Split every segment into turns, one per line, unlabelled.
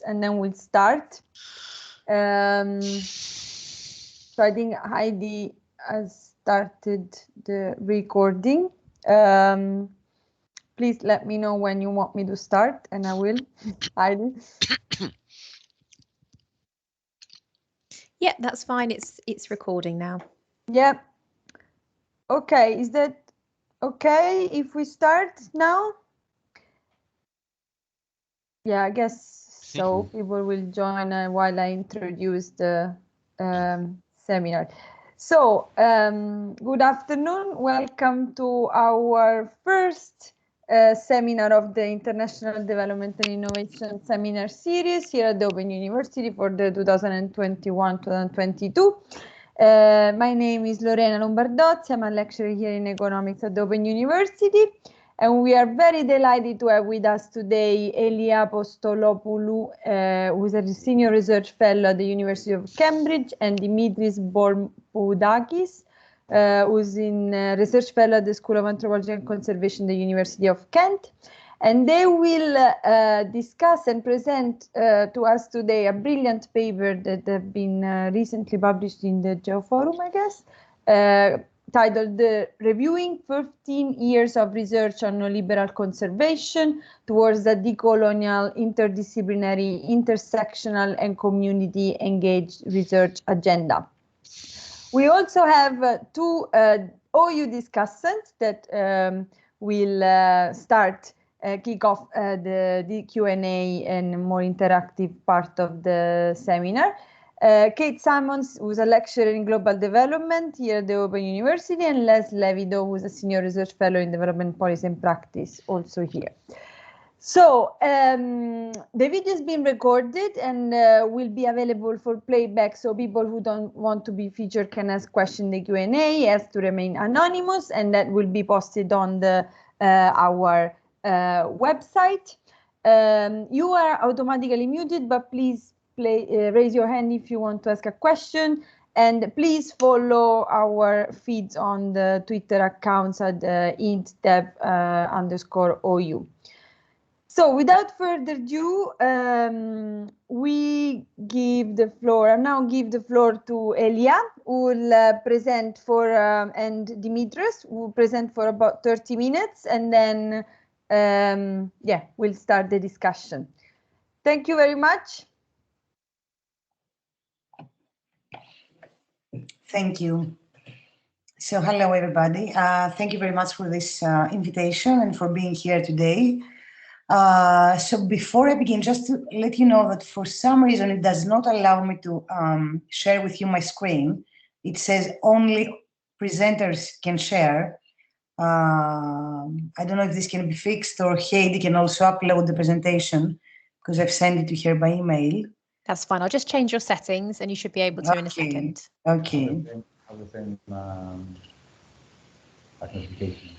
and then we'll start. So I think Heidi has started the recording. Please let me know when you want me to start, and I will. Heidi.
Yeah, that's fine. It's recording now.
Yeah. Okay, is that okay if we start now? Yeah, I guess so. People will join while I introduce the seminar. So, good afternoon. Welcome to our first seminar of the International Development and Innovation Seminar Series here at the Open University for the 2021-2022. My name is Lorena Lombardozzi. I'm a lecturer here in economics at the Open University. And we are very delighted to have with us today Elia Apostolopoulou, who is a senior research fellow at the University of Cambridge, and Dimitris Bormpoudakis, who's in research fellow at the School of Anthropology and Conservation at the University of Kent. And they will discuss and present to us today a brilliant paper that have been recently published in the Geoforum, I guess, titled Reviewing 15 Years of Research on Neoliberal Conservation Towards the Decolonial, Interdisciplinary, Intersectional and Community Engaged Research Agenda. We also have two OU discussants that will kick off the Q&A and more interactive part of the seminar. Kate Symons, who's a lecturer in global development here at the Open University, and Les Levidow, who's a senior research fellow in development policy and practice, also here. So the video has been recorded and will be available for playback, so people who don't want to be featured can ask questions in the Q&A, has to remain anonymous, and that will be posted on the our website. You are automatically muted, but please raise your hand if you want to ask a question, and please follow our feeds on the Twitter accounts at intdev_OU. So without further ado, we give the floor. I now give the floor to Elia, who will present for, and Dimitris, who will present for about 30 minutes, and then yeah, we'll start the discussion. Thank you very much.
Thank you. So hello, everybody. Thank you very much for this invitation and for being here today. So before I begin, just to let you know that for some reason it does not allow me to share with you my screen. It says only presenters can share. I don't know if this can be fixed, or Heidi can also upload the presentation, because I've sent it to her by email.
That's fine. I'll just change your settings and you should be able to in a second.
Okay.
Have the same notification.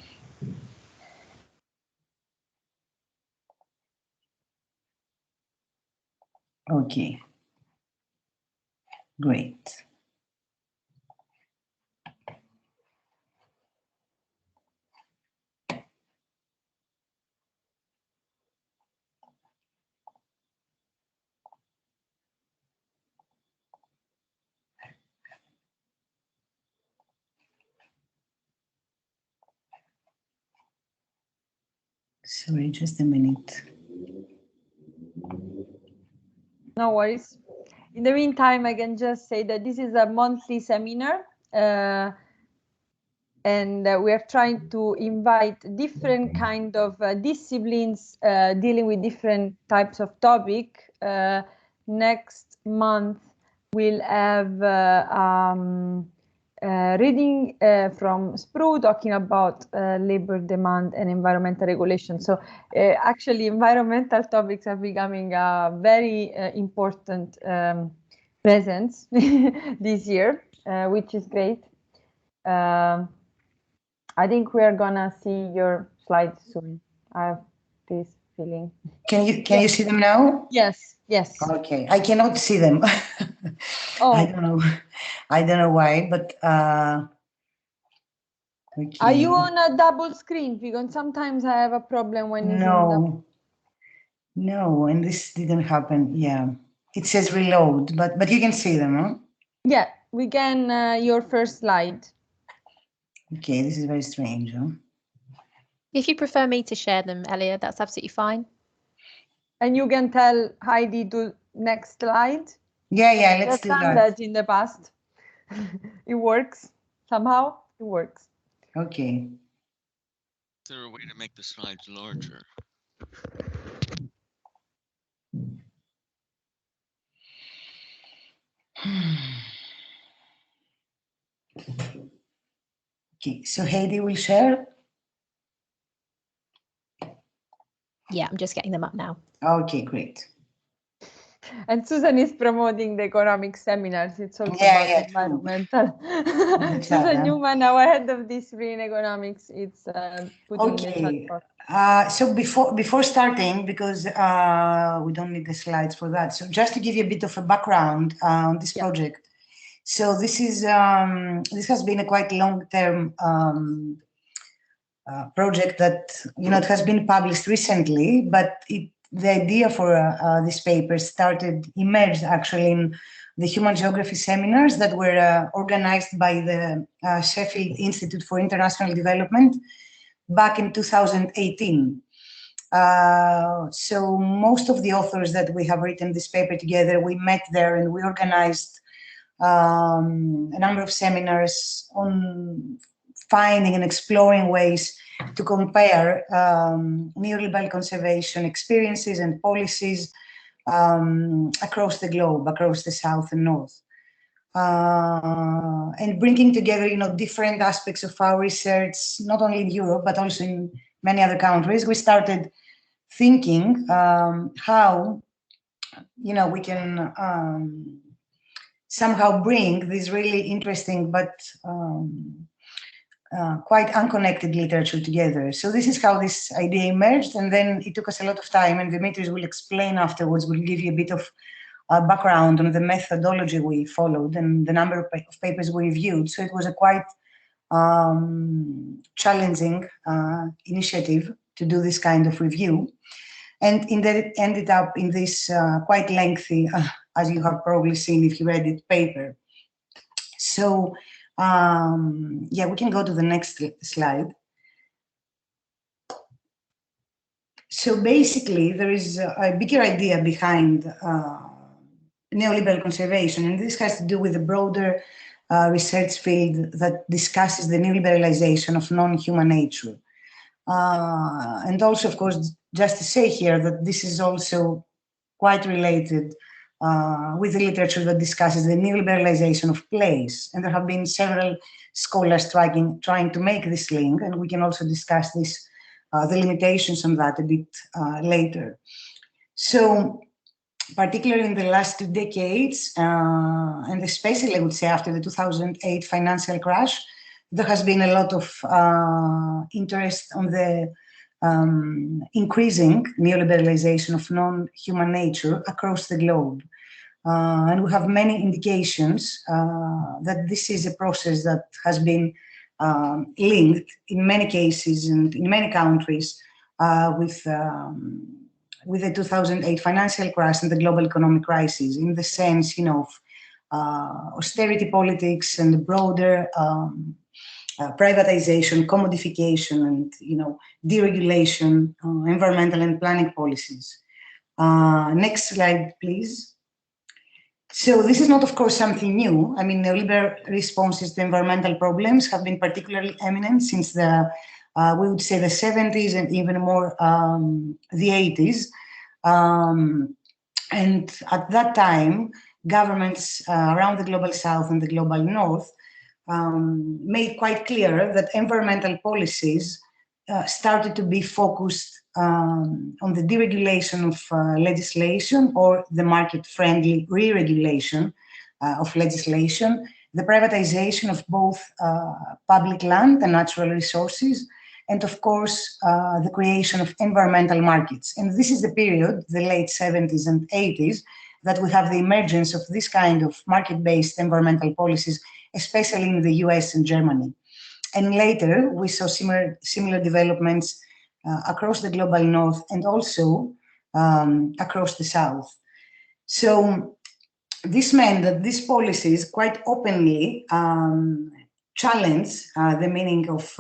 Okay. Great. Sorry, just a minute.
No worries. In the meantime, I can just say that this is a monthly seminar, and we are trying to invite different kind of disciplines dealing with different types of topic. Next month, we'll have reading from Spru talking about labor demand and environmental regulation. So actually environmental topics are becoming a very important presence this year, which is great. I think we are gonna see your slides soon. I have this feeling.
Can you see them now?
Yes, yes.
Okay, I cannot see them.
Oh.
I don't know why, but okay.
Are you on a double screen? Because sometimes I have a problem when it's
no. No, and this didn't happen. Yeah, it says reload, but you can see them, huh?
Yeah, we can, your first slide.
Okay, this is very strange, huh?
If you prefer me to share them, Elia, that's absolutely fine.
And you can tell Heidi to next slide.
Yeah, let's do
I've done
that.
that in the past. It works. Somehow it works.
Okay.
Is there a way to make the slides larger?
Okay, so Heidi will share.
Yeah, I'm just getting them up now.
Okay, great.
And Susan is promoting the economic seminars. It's also
Yeah,
about
true.
environmental.
The chat,
Susan
huh?
Newman, our head of discipline economics, it's putting the chat
Okay.
box.
So before starting, because we don't need the slides for that. So just to give you a bit of a background on this project. So this is this has been a quite long-term project that it has been published recently, but the idea for this paper emerged actually in the human geography seminars that were organized by the Sheffield Institute for International Development back in 2018. So most of the authors that we have written this paper together, we met there and we organized a number of seminars on finding and exploring ways to compare neoliberal conservation experiences and policies across the globe, across the South and North. And bringing together, different aspects of our research, not only in Europe, but also in many other countries. We started thinking how, we can somehow bring this really interesting but quite unconnected literature together. So this is how this idea emerged, and then it took us a lot of time, and Dimitris will explain afterwards, will give you a bit of background on the methodology we followed and the number of papers we reviewed. So it was a quite challenging initiative to do this kind of review. And it ended up in this quite lengthy, as you have probably seen if you read it, paper. So yeah, we can go to the next slide. So basically, there is a bigger idea behind neoliberal conservation, and this has to do with the broader research field that discusses the neoliberalization of non-human nature. And also, of course, just to say here that this is also quite related with the literature that discusses the neoliberalization of place. And there have been several scholars trying to make this link, and we can also discuss this, the limitations on that a bit later. So, particularly in the last 2 decades, and especially I would say after the 2008 financial crash, there has been a lot of interest on the increasing neoliberalization of non-human nature across the globe. And we have many indications that this is a process that has been linked in many cases and in many countries with the 2008 financial crash and the global economic crisis, in the sense, of austerity politics and the broader privatization, commodification, and deregulation, environmental and planning policies. Next slide, please. So this is not, of course, something new. I mean, neoliberal responses to environmental problems have been particularly eminent since the, we would say, the 70s and even more the 80s. And at that time, governments around the global South and the global North made quite clear that environmental policies started to be focused on the deregulation of legislation or the market-friendly re-regulation of legislation, the privatization of both public land and natural resources, and of course, the creation of environmental markets. And this is the period, the late 70s and 80s, that we have the emergence of this kind of market-based environmental policies, especially in the US and Germany. And later, we saw similar developments across the global North and also across the South. So this meant that these policies quite openly challenge the meaning of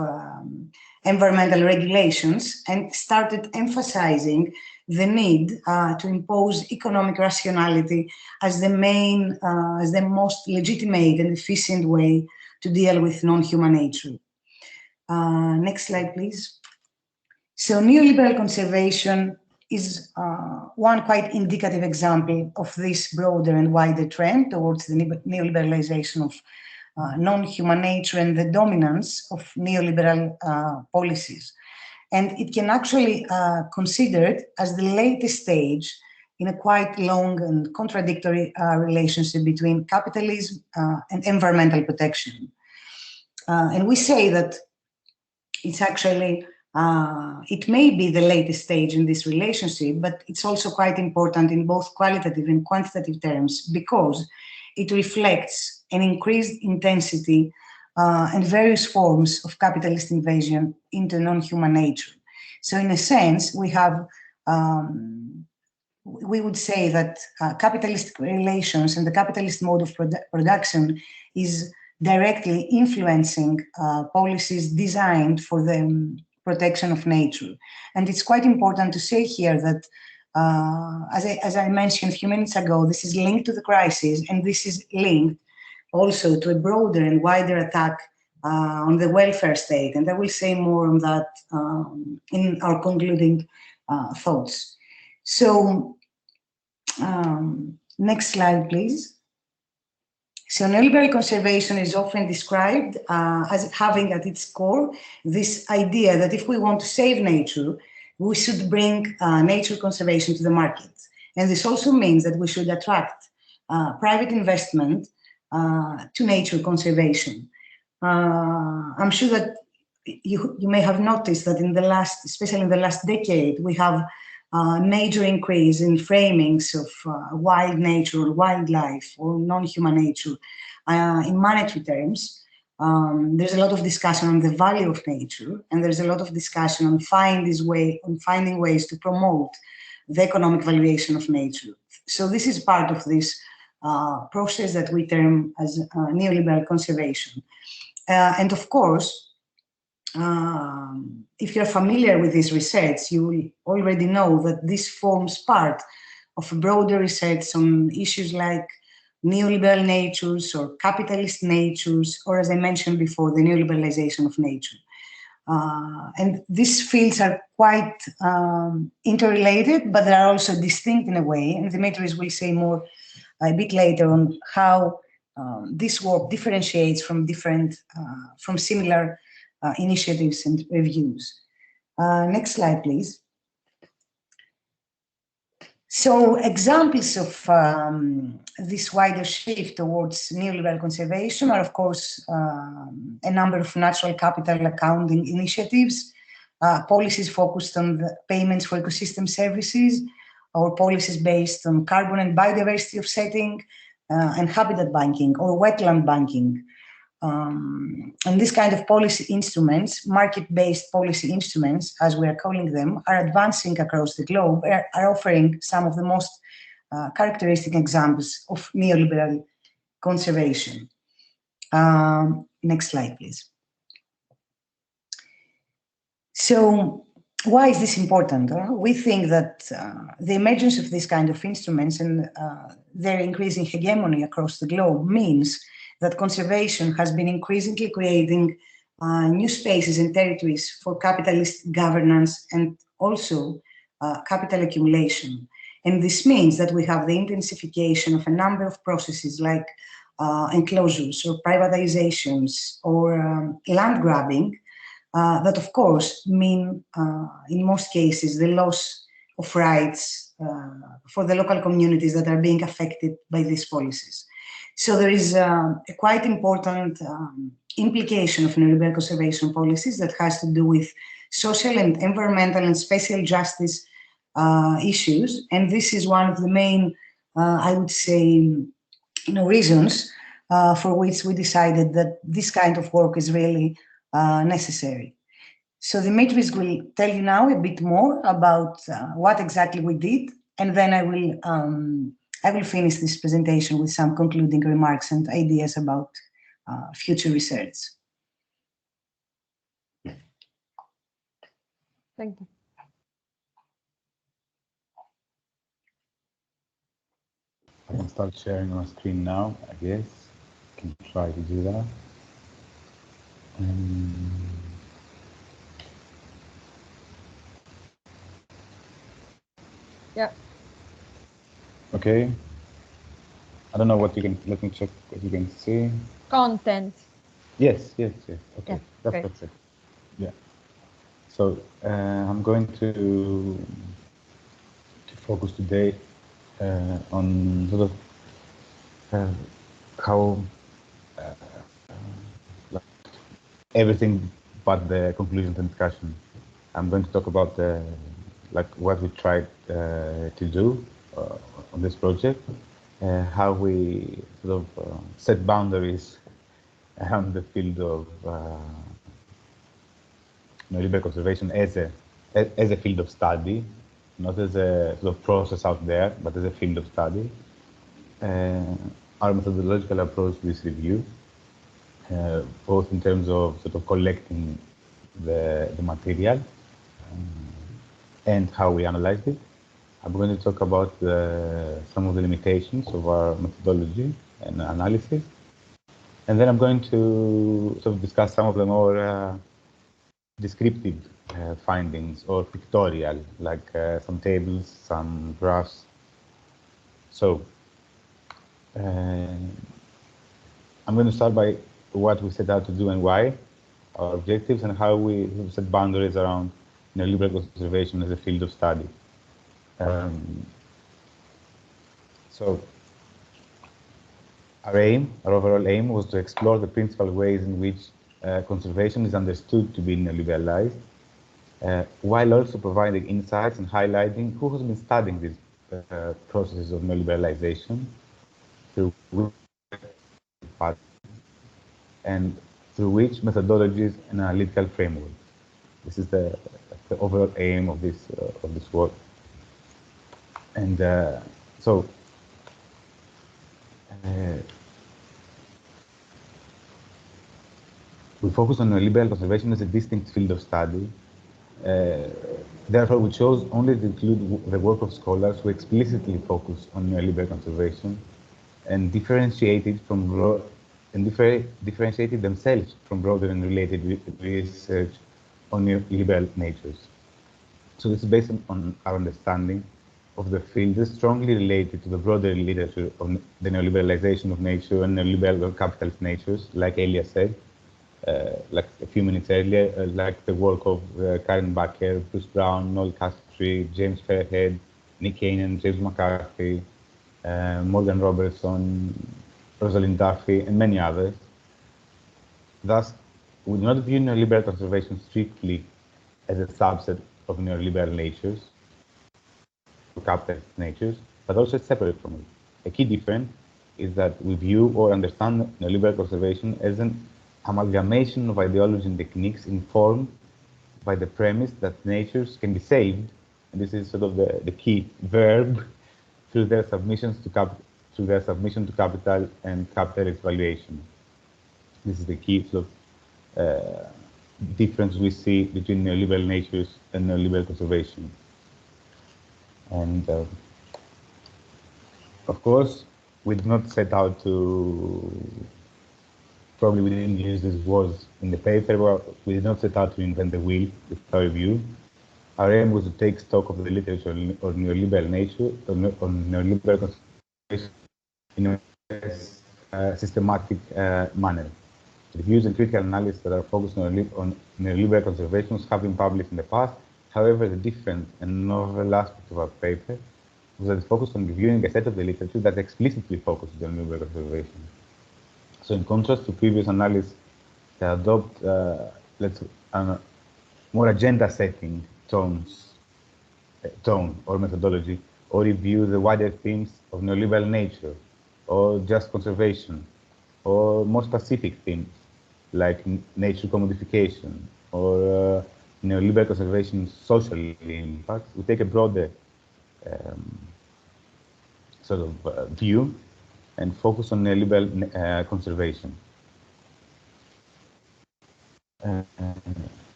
environmental regulations and started emphasizing the need to impose economic rationality as the main, as the most legitimate and efficient way to deal with non-human nature. Next slide, please. So neoliberal conservation is one quite indicative example of this broader and wider trend towards the neoliberalization of non-human nature and the dominance of neoliberal policies. And it can actually considered as the latest stage in a quite long and contradictory relationship between capitalism and environmental protection. And we say that it's actually, it may be the latest stage in this relationship, but it's also quite important in both qualitative and quantitative terms because it reflects an increased intensity and various forms of capitalist invasion into non-human nature. So in a sense, we have, we would say that capitalist relations and the capitalist mode of production is directly influencing policies designed for the protection of nature. And it's quite important to say here that, as I mentioned a few minutes ago, this is linked to the crisis, and this is linked also to a broader and wider attack on the welfare state. And I will say more on that in our concluding thoughts. So, next slide, please. So neoliberal conservation is often described as having at its core this idea that if we want to save nature, we should bring nature conservation to the market. And this also means that we should attract private investment to nature conservation. I'm sure that you may have noticed that in the last, especially in the last decade, we have a major increase in framings of wild nature or wildlife or non-human nature in monetary terms. There's a lot of discussion on the value of nature, and there's a lot of discussion on finding ways to promote the economic valuation of nature. So this is part of this process that we term as neoliberal conservation. And of course, if you're familiar with this research, you will already know that this forms part of a broader research on issues like neoliberal natures or capitalist natures, or as I mentioned before, the neoliberalization of nature. And these fields are quite interrelated, but they are also distinct in a way. And Dimitris will say more a bit later on how this work differentiates from similar initiatives and reviews. Next slide, please. So examples of this wider shift towards neoliberal conservation are, of course, a number of natural capital accounting initiatives, policies focused on the payments for ecosystem services, or policies based on carbon and biodiversity offsetting, and habitat banking or wetland banking. And this kind of policy instruments, market-based policy instruments, as we are calling them, are advancing across the globe, are offering some of the most characteristic examples of neoliberal conservation. Next slide, please. So why is this important? We think that the emergence of this kind of instruments and their increasing hegemony across the globe means that conservation has been increasingly creating new spaces and territories for capitalist governance and also capital accumulation. And this means that we have the intensification of a number of processes like enclosures or privatizations or land grabbing that, of course, mean in most cases the loss of rights for the local communities that are being affected by these policies. So there is a quite important implication of neoliberal conservation policies that has to do with social and environmental and spatial justice issues. And this is one of the main, I would say, reasons for which we decided that this kind of work is really necessary. So Dimitris will tell you now a bit more about what exactly we did, and then I will finish this presentation with some concluding remarks and ideas about future research.
Thank you.
I can start sharing my screen now, I guess. I can try to do that.
Yeah.
Okay. I don't know what you can, let me check what you can see.
Content.
Yes, yes, yes. Okay,
Yeah,
that's
great.
perfect. Yeah. So I'm going to focus today on sort of how like everything but the conclusions and discussion. I'm going to talk about like what we tried to do on this project, how we sort of set boundaries around the field of neoliberal conservation as a field of study, not as a sort of process out there, but as a field of study. Our methodological approach to this review, both in terms of sort of collecting the material and how we analyzed it. I'm going to talk about some of the limitations of our methodology and analysis. And then I'm going to sort of discuss some of the more descriptive findings or pictorial, like some tables, some graphs. So I'm going to start by what we set out to do and why, our objectives, and how we set boundaries around neoliberal conservation as a field of study. So our overall aim, was to explore the principal ways in which conservation is understood to be neoliberalized, while also providing insights and highlighting who has been studying these processes of neoliberalization, through which and through which methodologies and analytical frameworks. This is the overall aim of this work. And so we focus on neoliberal conservation as a distinct field of study. Therefore, we chose only to include the work of scholars who explicitly focus on neoliberal conservation and differentiated themselves from broader and related research on neoliberal natures. So this is based on our understanding of the field is strongly related to the broader literature of the neoliberalization of nature and neoliberal capitalist natures, like Elia said, like a few minutes earlier, like the work of Karen Baker, Bruce Brown, Noel Castry, James Fairhead, Nick Cannon, James McCarthy, Morgan Robertson, Rosalind Duffy, and many others. Thus, we do not view neoliberal conservation strictly as a subset of neoliberal natures, capitalist natures, but also separate from it. A key difference is that we view or understand neoliberal conservation as an amalgamation of ideology and techniques informed by the premise that natures can be saved, and this is sort of the key verb, through their submission to capital and capitalist valuation. This is the key sort of difference we see between neoliberal natures and neoliberal conservation. And of course, we did not set out to, probably we didn't use these words in the paper, but we did not set out to invent the wheel with our review. Our aim was to take stock of the literature on neoliberal nature, on neoliberal conservation in a systematic manner. Reviews and critical analysis that are focused on neoliberal conservations have been published in the past. However, the different and novel aspect of our paper was that it focused on reviewing a set of the literature that explicitly focused on neoliberal conservation. So in contrast to previous analysis that adopt more agenda-setting tone or methodology, or review the wider themes of neoliberal nature, or just conservation, or more specific themes like nature commodification, or neoliberal conservation social impacts, we take a broader sort of view and focus on neoliberal conservation.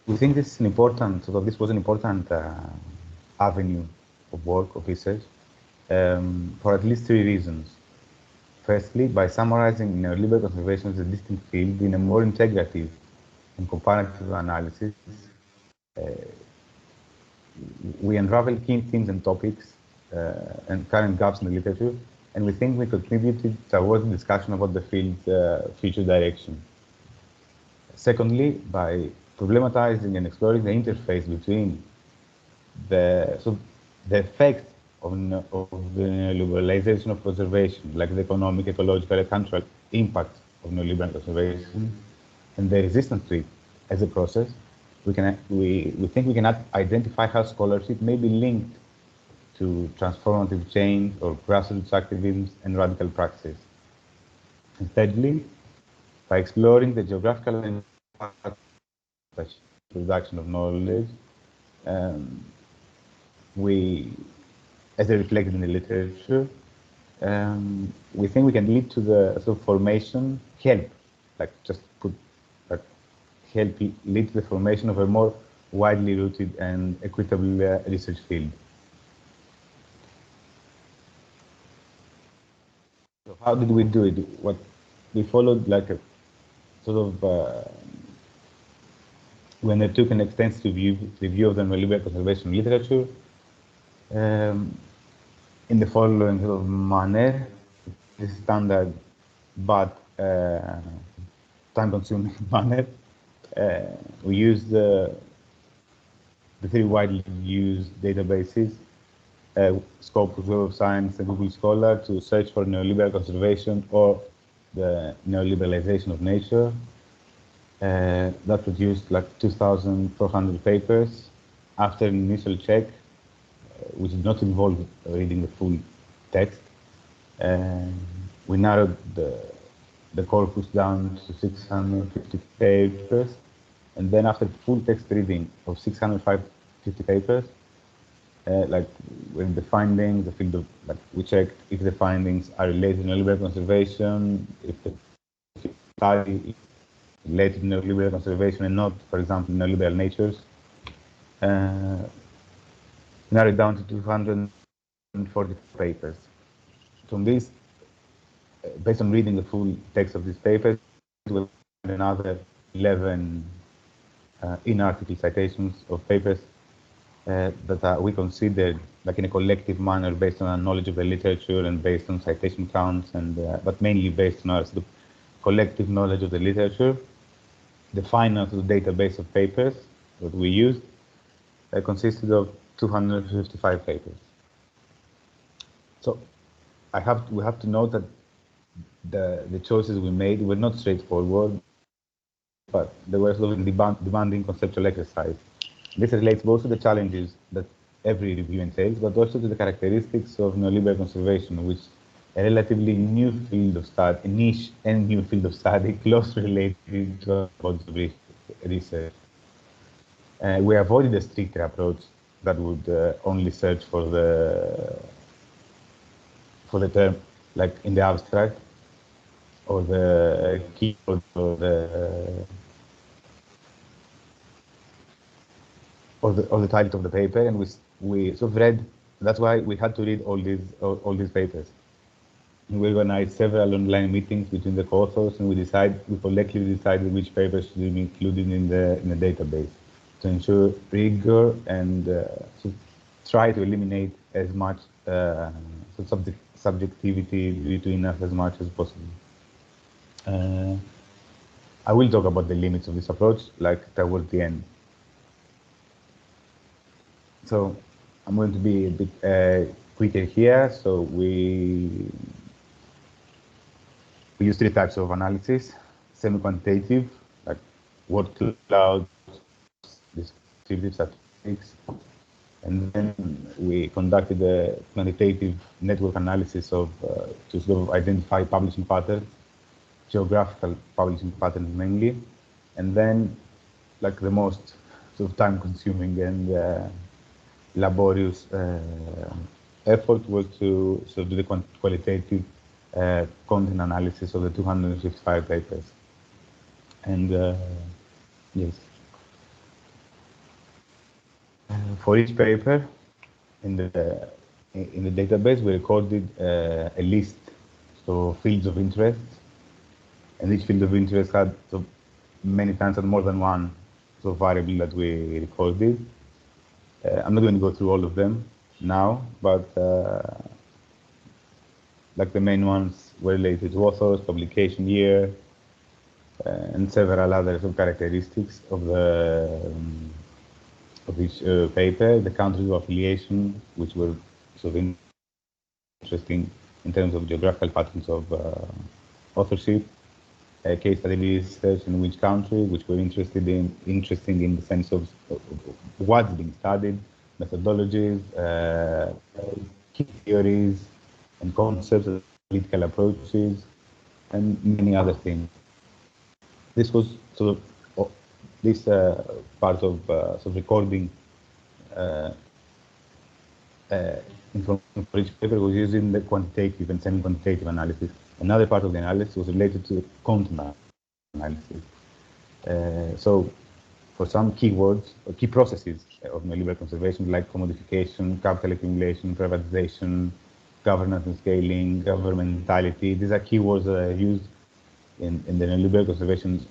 We think this is an important, this was an important avenue of work, of research, for at least three reasons. Firstly, by summarizing neoliberal conservation as a distinct field in a more integrative and comparative analysis, we unravel key themes and topics and current gaps in the literature, and we think we contributed towards the discussion about the field's future direction. Secondly, by problematizing and exploring the interface between the effect of the neoliberalization of conservation, like the economic, ecological, and cultural impacts of neoliberal conservation, and the resistance to it as a process, we think we can identify how scholarship may be linked to transformative change or grassroots activism and radical practices. And thirdly, by exploring the geographical and production of knowledge, as they reflected in the literature, we think we can lead to the sort of formation, help lead to the formation of a more widely rooted and equitable research field. So how did we do it? What we followed, like a sort of, we undertook an extensive review of the neoliberal conservation literature in the following sort of manner. This is standard but time-consuming manner. We used the three widely used databases, Scopus, Web of Science, and Google Scholar, to search for neoliberal conservation or the neoliberalization of nature. That produced like 2,400 papers. After an initial check, which did not involve reading the full text, we narrowed the corpus down to 650 papers, and then after full text reading of 650 papers, like with the findings, the field of, like we checked if the findings are related to neoliberal conservation, if the study related to neoliberal conservation and not, for example, neoliberal natures. Narrowed down to 240 papers. From this, based on reading the full text of these papers, we have another 11 in-article citations of papers that we considered like in a collective manner based on our knowledge of the literature and based on citation counts, and but mainly based on our sort of collective knowledge of the literature. The final database of papers that we used consisted of 255 papers. So we have to note that the choices we made were not straightforward, but they were sort of demanding conceptual exercise. This relates both to the challenges that every review entails, but also to the characteristics of neoliberal conservation, which a relatively new field of study, a niche and new field of study, closely related to bodies of research. We avoided a stricter approach that would only search for the term, like in the abstract, or the keyword, or the title of the paper, and we sort of read. That's why we had to read all these papers. We organized several online meetings between the co-authors, and we collectively decided which papers should be included in the database to ensure rigor and to try to eliminate as much subjectivity between us as much as possible. I will talk about the limits of this approach, like towards the end. So I'm going to be a bit quicker here. So we use three types of analysis: semi-quantitative, like word clouds, descriptive statistics, and then we conducted a quantitative network analysis to sort of identify publishing patterns, geographical publishing patterns mainly, And then, like the most sort of time-consuming and laborious effort was to sort of do the qualitative content analysis of the 255 papers. And yes, for each paper in the database, we recorded a list, so fields of interest, and each field of interest had so many times and more than one so variable that we recorded. I'm not going to go through all of them now, but like the main ones were related to authors, publication year, and several other sort of characteristics of the of each paper, the countries of affiliation, which were sort of interesting in terms of geographical patterns of authorship, case study research in which country, which were interesting in the sense of what's being studied, methodologies, key theories and concepts, political approaches, and many other things. This was sort of this part of sort of recording information for each paper was using the quantitative and semi-quantitative analysis. Another part of the analysis was related to content analysis. So for some keywords or key processes of neoliberal conservation, like commodification, capital accumulation, privatization, governance and scaling, governmentality, these are keywords that are used in the neoliberal conservation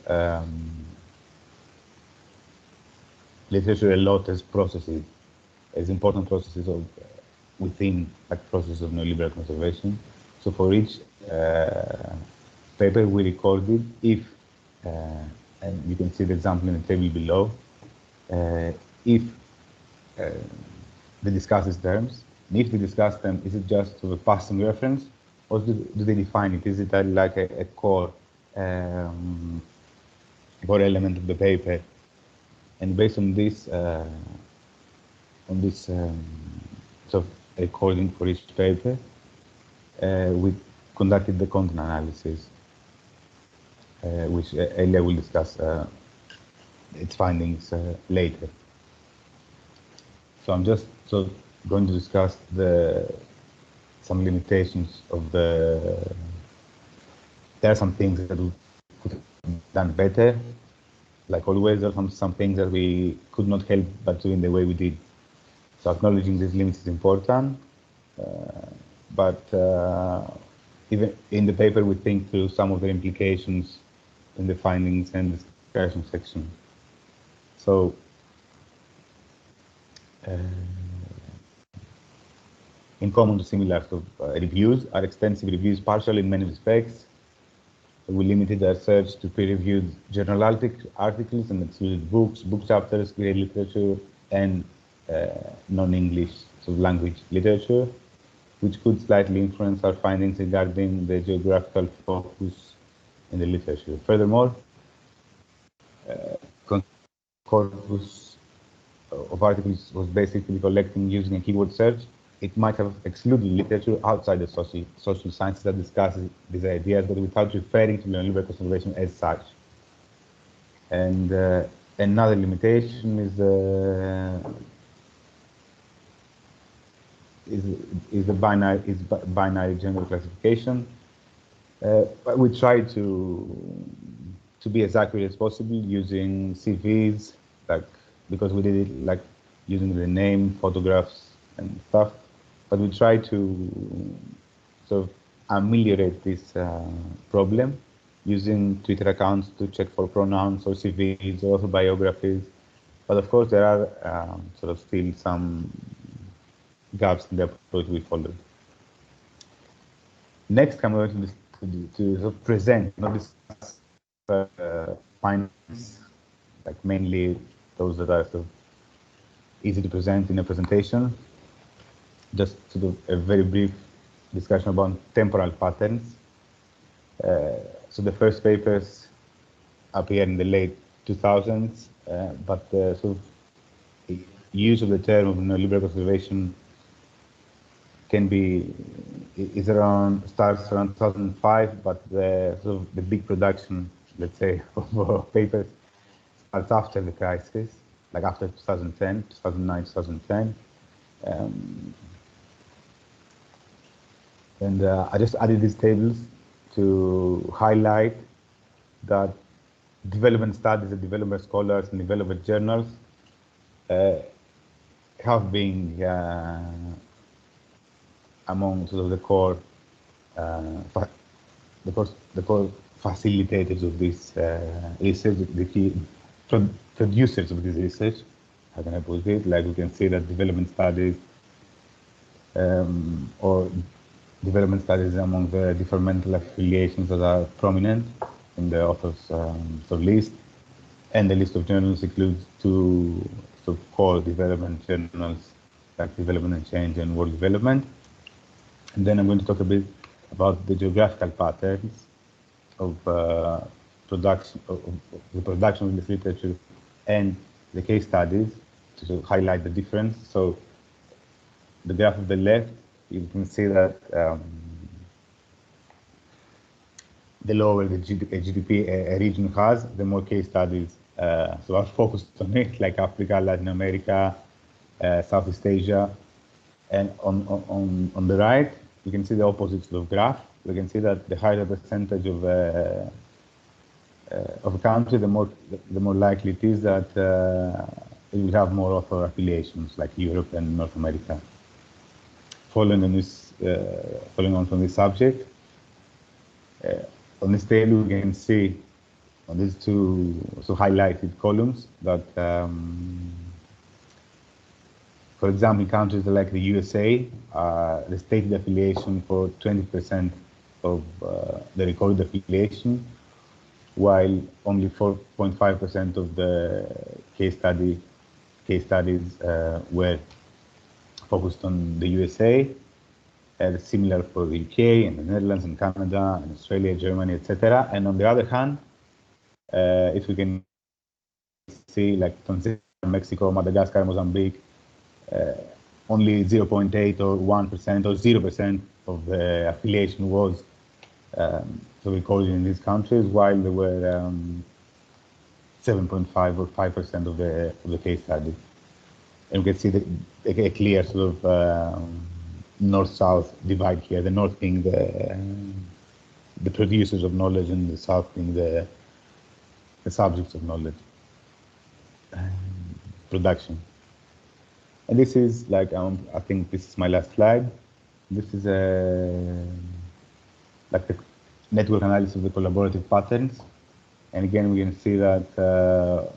literature a lot as processes, as important processes of within like process of neoliberal conservation. So for each paper we recorded if, and you can see the example in the table below, if they discuss these terms, and if they discuss them, is it just sort of a passing reference, or do they define it? Is it like a core element of the paper? And based on this sort of recording for each paper, we conducted the content analysis, which Elia will discuss its findings later. So I'm just going to discuss some limitations of the. There are some things that we could have done better. Like always, there are some things that we could not help but do in the way we did. So acknowledging these limits is important, but even in the paper, we think through some of the implications in the findings and discussion section. So in common to similar reviews are extensive reviews, partial in many respects. We limited our search to peer-reviewed journal articles and excluded books, book chapters, grade literature, and non-English language literature, which could slightly influence our findings regarding the geographical focus in the literature. Furthermore, corpus of articles was basically collecting using a keyword search. It might have excluded literature outside the social sciences that discusses these ideas, but without referring to neoliberal conservation as such. And another limitation is binary gender classification. But we try to be as accurate as possible using CVs, because we did it like using the name, photographs, and stuff. But we try to sort of ameliorate this problem using Twitter accounts to check for pronouns or CVs or autobiographies. But of course, there are sort of still some gaps in the approach we followed. Next, I'm going to sort of present, not discuss findings, like mainly those that are sort of easy to present in a presentation. Just sort of a very brief discussion about temporal patterns. So the first papers appear in the late 2000s, but the sort of use of the term of neoliberal conservation starts around 2005, but the big production, let's say, of papers starts after the crisis, like after 2010, 2009, 2010. And I just added these tables to highlight that development studies and development scholars and development journals have been among sort of the core facilitators of this research, the key producers of this research. How can I put it? Like we can see that development studies or development studies among the different mental affiliations that are prominent in the author's list, and the list of journals includes two sort of core development journals, like Development and Change and World Development. And then I'm going to talk a bit about the geographical patterns of production of the production of this literature and the case studies to sort of highlight the difference. So the graph of the left, you can see that the lower the GDP a region has, the more case studies so are focused on it, like Africa, Latin America, Southeast Asia. And on the right, you can see the opposite sort of graph. We can see that the higher the percentage of a country, the more likely it is that it will have more author affiliations, like Europe and North America. Following on from this subject, on this table we can see on these two highlighted columns that, for example, countries like the USA, the stated affiliation for 20% of the recorded affiliation, while only 4.5% of the case studies were focused on the USA. Similar for the UK and the Netherlands and Canada and Australia, Germany, etc. And on the other hand, if we can see like Tanzania, Mexico, Madagascar, Mozambique, only 0.8 or 1% or 0% of the affiliation was recorded in these countries, while there were 7.5 or 5% of the case studies. And we can see a clear sort of north-south divide here, the north being the producers of knowledge and the south being the subjects of knowledge production. And this is like, I think this is my last slide. This is like the network analysis of the collaborative patterns. And again, we can see that the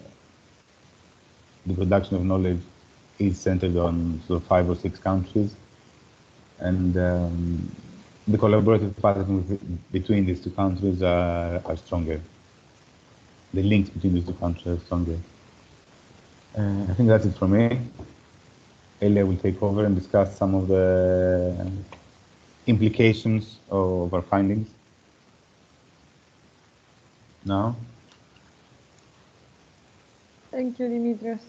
production of knowledge is centered on sort of 5 or 6 countries. And the collaborative patterns between these two countries are stronger. The links between these two countries are stronger. I think that's it from me. Elia will take over and discuss some of the implications of our findings. Now.
Thank you, Dimitris.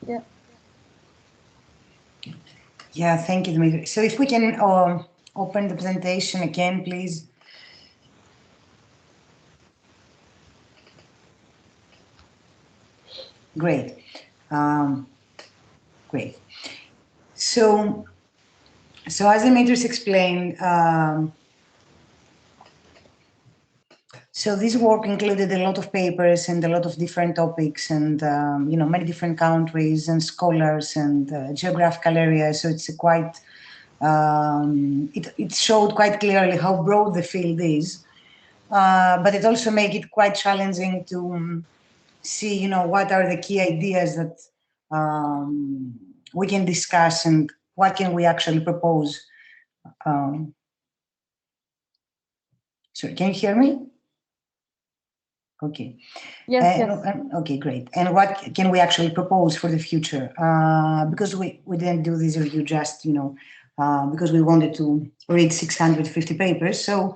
Yeah.
Yeah, thank you, Dimitris. So if we can open the presentation again, please. Great. Great. So as Dimitris explained, so this work included a lot of papers and a lot of different topics and, many different countries and scholars and geographical areas. So it's quite, it showed quite clearly how broad the field is, but it also made it quite challenging to see, what are the key ideas that we can discuss and what can we actually propose. Sorry, can you hear me? Okay.
Yes, yes.
Okay, great. And what can we actually propose for the future? Because we didn't do this review just, because we wanted to read 650 papers. So,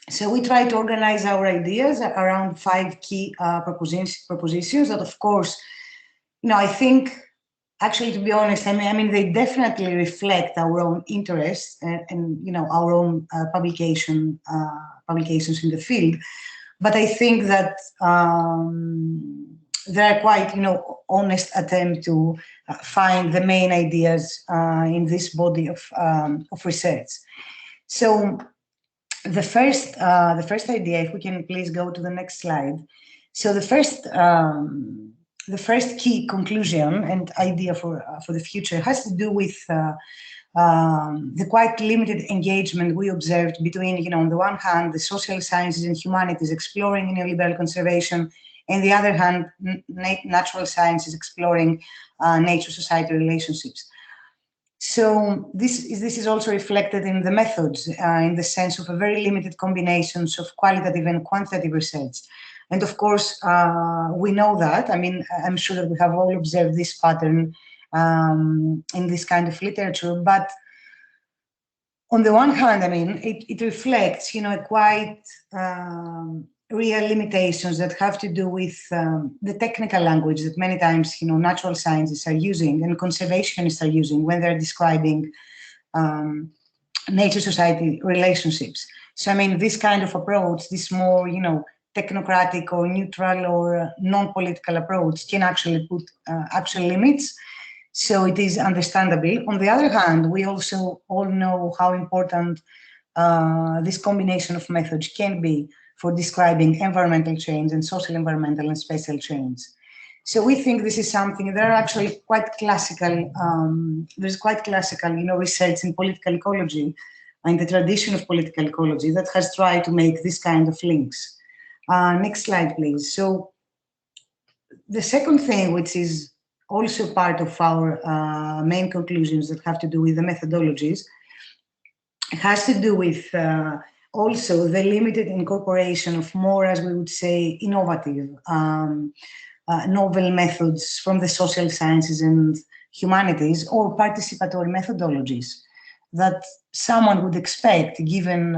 so we try to organize our ideas around 5 key propositions that, of course, I think, actually, to be honest, I mean, they definitely reflect our own interests and our own publications in the field. But I think that there are quite, honest attempt to find the main ideas in this body of research. So the first idea, if we can please go to the next slide. So the first key conclusion and idea for the future has to do with the quite limited engagement we observed between, on the one hand, the social sciences and humanities exploring neoliberal conservation, and the other hand, natural sciences exploring nature-society relationships. So this is also reflected in the methods, in the sense of a very limited combinations of qualitative and quantitative research. And of course, we know that. I mean, I'm sure that we have all observed this pattern in this kind of literature. But on the one hand, I mean, it reflects, quite real limitations that have to do with the technical language that many times, natural scientists are using and conservationists are using when they're describing nature-society relationships. So, I mean, this kind of approach, this more, technocratic or neutral or non-political approach can actually put actual limits. So it is understandable. On the other hand, we also all know how important this combination of methods can be for describing environmental change and social, environmental, and spatial change. So we think this is something, there are actually quite classical, there's quite classical, research in political ecology and the tradition of political ecology that has tried to make this kind of links. Next slide, please. So the second thing, which is also part of our main conclusions that have to do with the methodologies, has to do with also the limited incorporation of more, as we would say, innovative, novel methods from the social sciences and humanities or participatory methodologies that someone would expect, given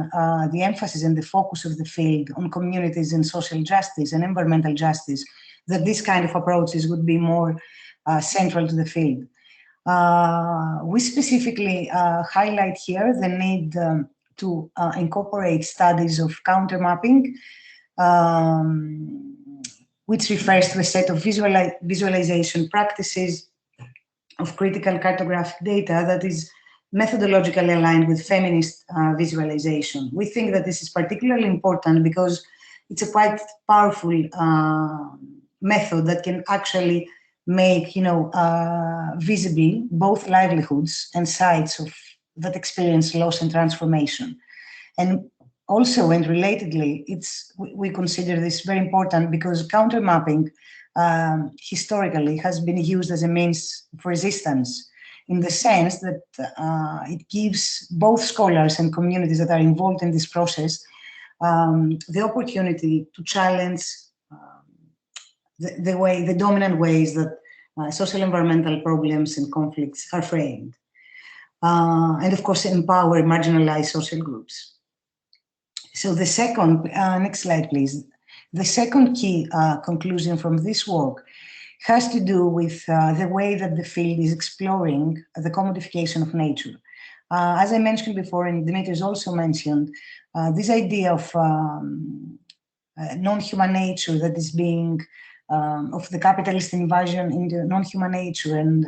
the emphasis and the focus of the field on communities and social justice and environmental justice, that this kind of approaches would be more central to the field. We specifically highlight here the need to incorporate studies of countermapping, which refers to a set of visualization practices of critical cartographic data that is methodologically aligned with feminist visualization. We think that this is particularly important because it's a quite powerful method that can actually make, visible both livelihoods and sites of that experience loss and transformation. And also, and relatedly, we consider this very important because countermapping historically has been used as a means of resistance, in the sense that it gives both scholars and communities that are involved in this process the opportunity to challenge the dominant ways that social environmental problems and conflicts are framed. And of course, empower marginalized social groups. So the second, next slide, please. The second key conclusion from this work has to do with the way that the field is exploring the commodification of nature. As I mentioned before, and Dimitris also mentioned, this idea of non-human nature that is being, of the capitalist invasion into non-human nature, and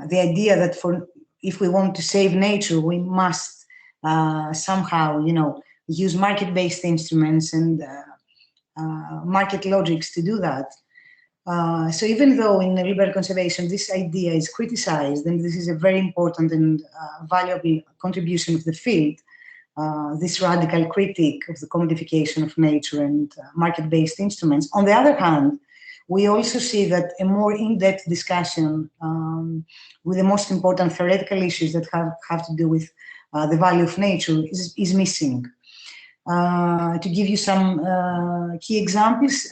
the idea that if we want to save nature, we must somehow, use market-based instruments and market logics to do that. So even though in neoliberal conservation this idea is criticized, and this is a very important and valuable contribution of the field, this radical critique of the commodification of nature and market-based instruments. On the other hand, we also see that a more in-depth discussion with the most important theoretical issues that have to do with the value of nature is missing. To give you some key examples,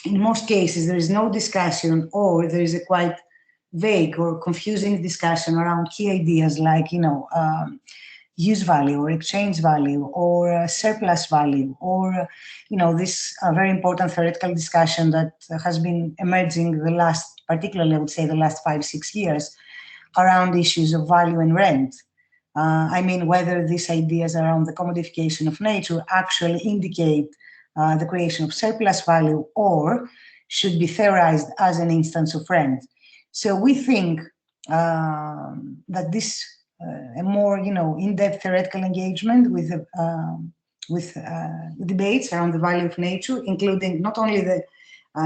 in most cases there is no discussion, or there is a quite vague or confusing discussion around key ideas like, use value or exchange value or surplus value, or, this very important theoretical discussion that has been emerging particularly I would say the last 5-6 years around issues of value and rent. I mean, whether these ideas around the commodification of nature actually indicate the creation of surplus value or should be theorized as an instance of rent. So we think that this a more, in-depth theoretical engagement with debates around the value of nature, including not only the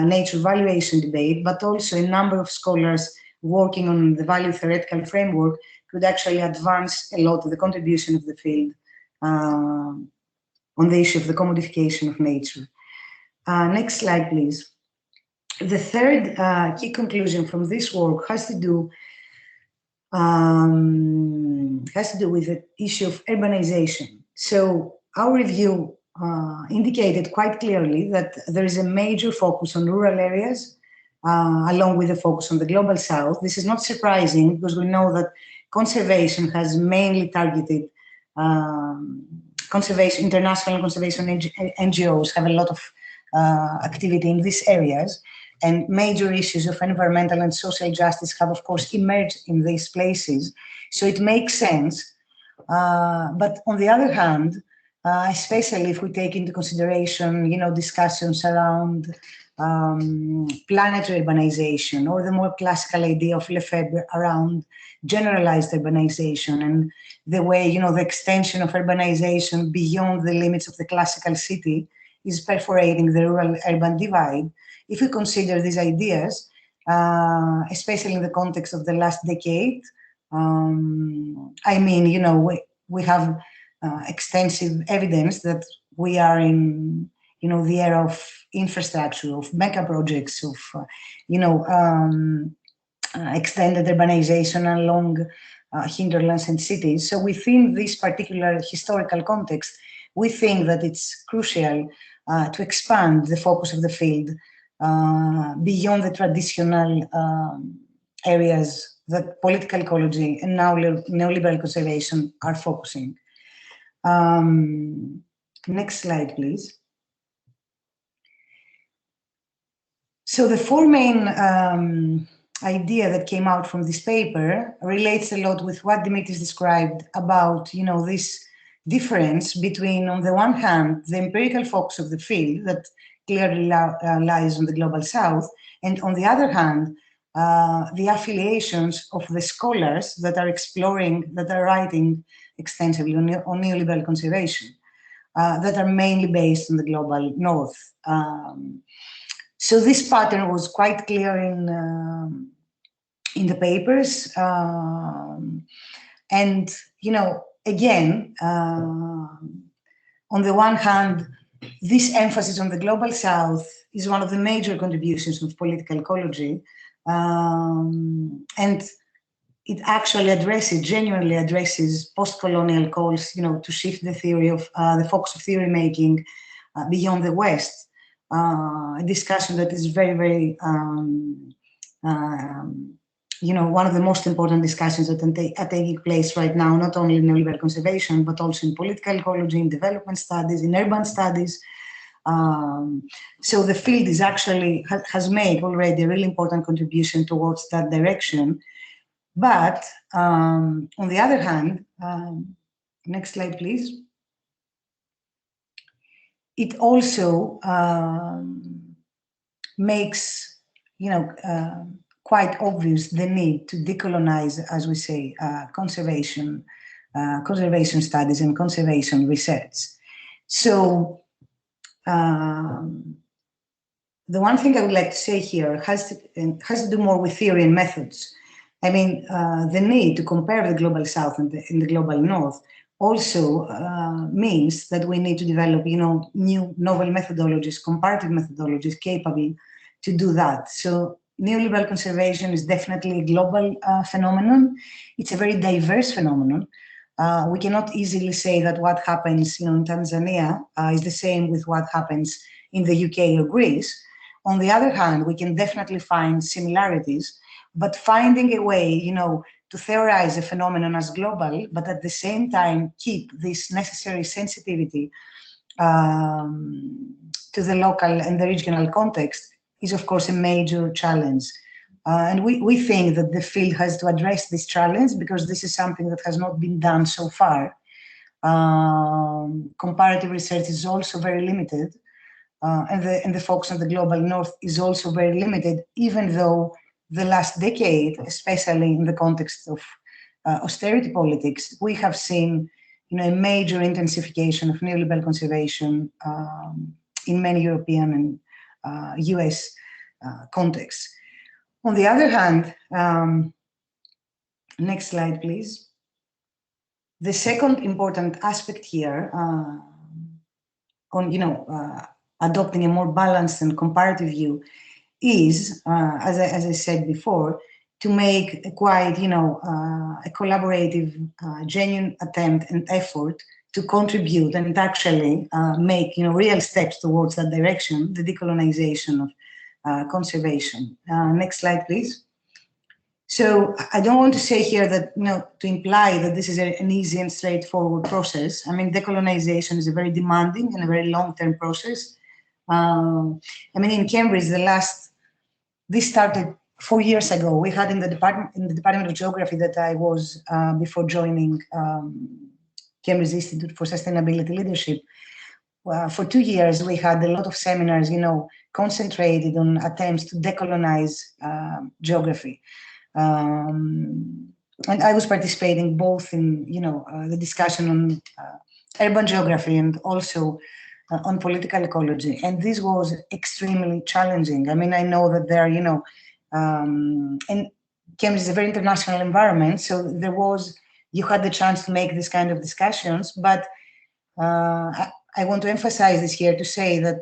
nature valuation debate, but also a number of scholars working on the value theoretical framework could actually advance a lot of the contribution of the field on the issue of the commodification of nature. Next slide, please. The third key conclusion from this work has to do with the issue of urbanization. So our review indicated quite clearly that there is a major focus on rural areas, along with a focus on the global south. This is not surprising because we know that conservation has mainly targeted conservation, international conservation NGOs have a lot of activity in these areas, and major issues of environmental and social justice have, of course, emerged in these places. So it makes sense. But on the other hand, especially if we take into consideration, discussions around planetary urbanization, or the more classical idea of Lefebvre around generalized urbanization, and the way, the extension of urbanization beyond the limits of the classical city is perforating the rural-urban divide. If we consider these ideas, especially in the context of the last decade, I mean, we have extensive evidence that we are in, the era of infrastructure, of mega projects, of, extended urbanization along hinterlands and cities. So within this particular historical context, we think that it's crucial to expand the focus of the field beyond the traditional areas that political ecology and now neoliberal conservation are focusing. Next slide, please. So the four main idea that came out from this paper relates a lot with what Dimitris described about, this difference between, on the one hand, the empirical focus of the field that clearly lies on the global south, and on the other hand, the affiliations of the scholars that are exploring, that are writing extensively on neoliberal conservation, that are mainly based on the global north. So this pattern was quite clear in the papers, and again, on the one hand, this emphasis on the global south is one of the major contributions of political ecology, and it actually genuinely addresses post-colonial calls, to shift the theory of the focus of theory making beyond the West. A discussion that is very, very, one of the most important discussions that are taking place right now, not only in neoliberal conservation, but also in political ecology, in development studies, in urban studies. So the field is actually, has made already a really important contribution towards that direction. But on the other hand, next slide, please. It also makes, quite obvious the need to decolonize, as we say, conservation studies and conservation research. So the one thing I would like to say here has to do more with theory and methods. I mean, the need to compare the global south and the global north also means that we need to develop, new novel methodologies, comparative methodologies capable to do that. So neoliberal conservation is definitely a global phenomenon. It's a very diverse phenomenon. We cannot easily say that what happens, in Tanzania is the same with what happens in the UK or Greece. On the other hand, we can definitely find similarities, but finding a way, to theorize a phenomenon as global, but at the same time keep this necessary sensitivity to the local and the regional context is, of course, a major challenge. And we think that the field has to address this challenge because this is something that has not been done so far. Comparative research is also very limited, and the focus on the global north is also very limited, even though the last decade, especially in the context of austerity politics, we have seen a major intensification of neoliberal conservation in many European and US contexts. On the other hand, next slide, please. The second important aspect here on adopting a more balanced and comparative view is, as I said before, to make a quite a collaborative, genuine attempt and effort to contribute and actually make real steps towards that direction, the decolonization of conservation. Next slide, please. So I don't want to say here that, to imply that this is an easy and straightforward process. I mean, decolonization is a very demanding and a very long-term process. I mean, in Cambridge, this started 4 years ago. We had in the Department of Geography that I was before joining Cambridge Institute for Sustainability Leadership. For 2 years, we had a lot of seminars, concentrated on attempts to decolonize geography. And I was participating both in, the discussion on urban geography and also on political ecology. And this was extremely challenging. I mean, I know that there are, and Cambridge is a very international environment, so you had the chance to make this kind of discussions, but I want to emphasize this here to say that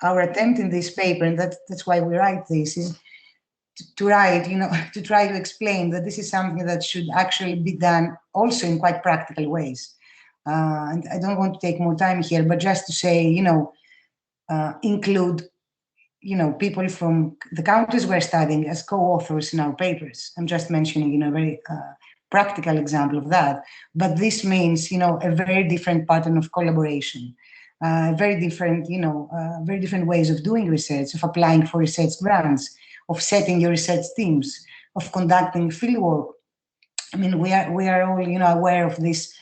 our attempt in this paper, and that's why we write this, is to write, to try to explain that this is something that should actually be done also in quite practical ways. And I don't want to take more time here, but just to say, include, people from the countries we're studying as co-authors in our papers. I'm just mentioning, a very practical example of that. But this means, a very different pattern of collaboration, very different ways of doing research, of applying for research grants, of setting your research teams, of conducting fieldwork. I mean, we are all, aware of this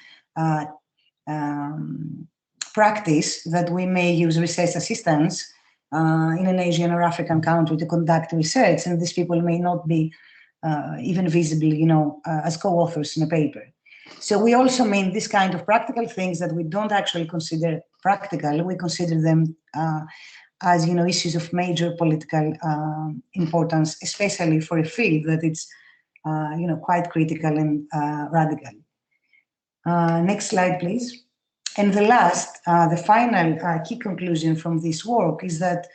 practice that we may use research assistants in an Asian or African country to conduct research, and these people may not be even visible, as co-authors in a paper. So we also mean this kind of practical things that we don't actually consider practical. We consider them as issues of major political importance, especially for a field that it's quite critical and radical. Next slide, please. And the final key conclusion from this work is that,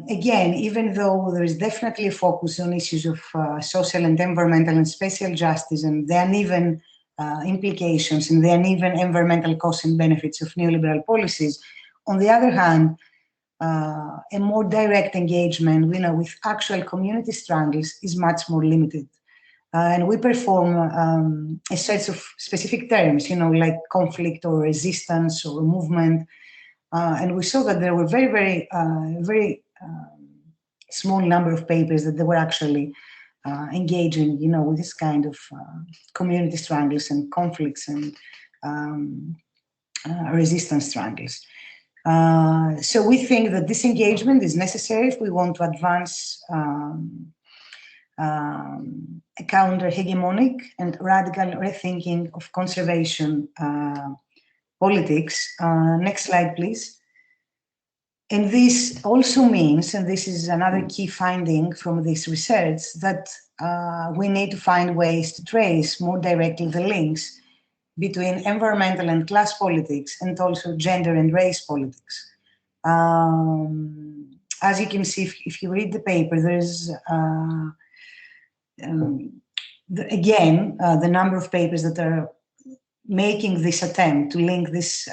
again, even though there is definitely a focus on issues of social and environmental and spatial justice and the uneven implications and the uneven environmental costs and benefits of neoliberal policies, on the other hand, a more direct engagement, with actual community struggles is much more limited. And we perform a set of specific terms, like conflict or resistance or movement. And we saw that there were very small number of papers that they were actually engaging, with this kind of community struggles and conflicts and resistance struggles. So we think that this engagement is necessary if we want to advance a counter-hegemonic and radical rethinking of conservation politics. Next slide, please. And this also means, and this is another key finding from this research, that we need to find ways to trace more directly the links between environmental and class politics and also gender and race politics. As you can see, if you read the paper, there's, again, the number of papers that are making this attempt to link these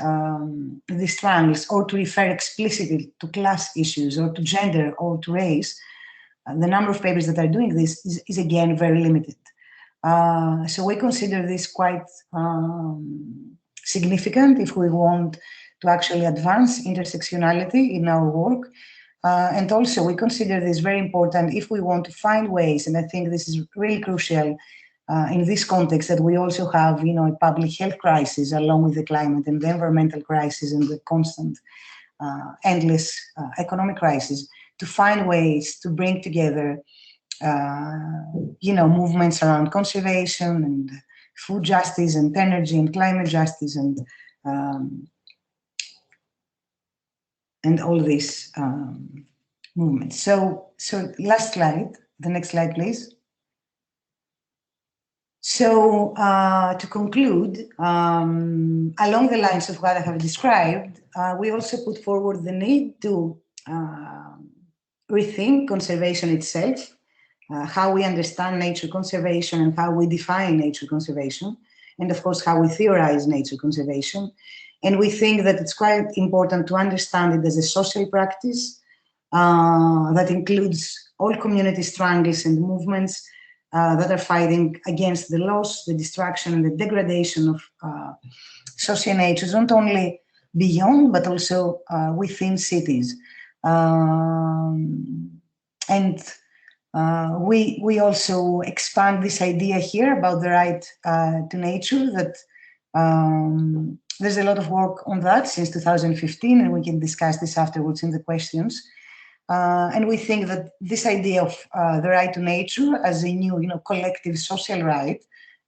triangles or to refer explicitly to class issues or to gender or to race, the number of papers that are doing this is again very limited. So we consider this quite significant if we want to actually advance intersectionality in our work. And also we consider this very important if we want to find ways, and I think this is really crucial in this context, that we also have, a public health crisis along with the climate and the environmental crisis and the constant endless economic crisis, to find ways to bring together movements around conservation and food justice and energy and climate justice and all these movements. So last slide, the next slide, please. So to conclude, along the lines of what I have described, we also put forward the need to rethink conservation itself, how we understand nature conservation and how we define nature conservation, and of course how we theorize nature conservation. And we think that it's quite important to understand it as a social practice that includes all community strangles and movements that are fighting against the loss, the destruction, and the degradation of social natures, not only beyond, but also within cities. We also expand this idea here about the right to nature, that there's a lot of work on that since 2015, and we can discuss this afterwards in the questions. And we think that this idea of the right to nature as a new, collective social right,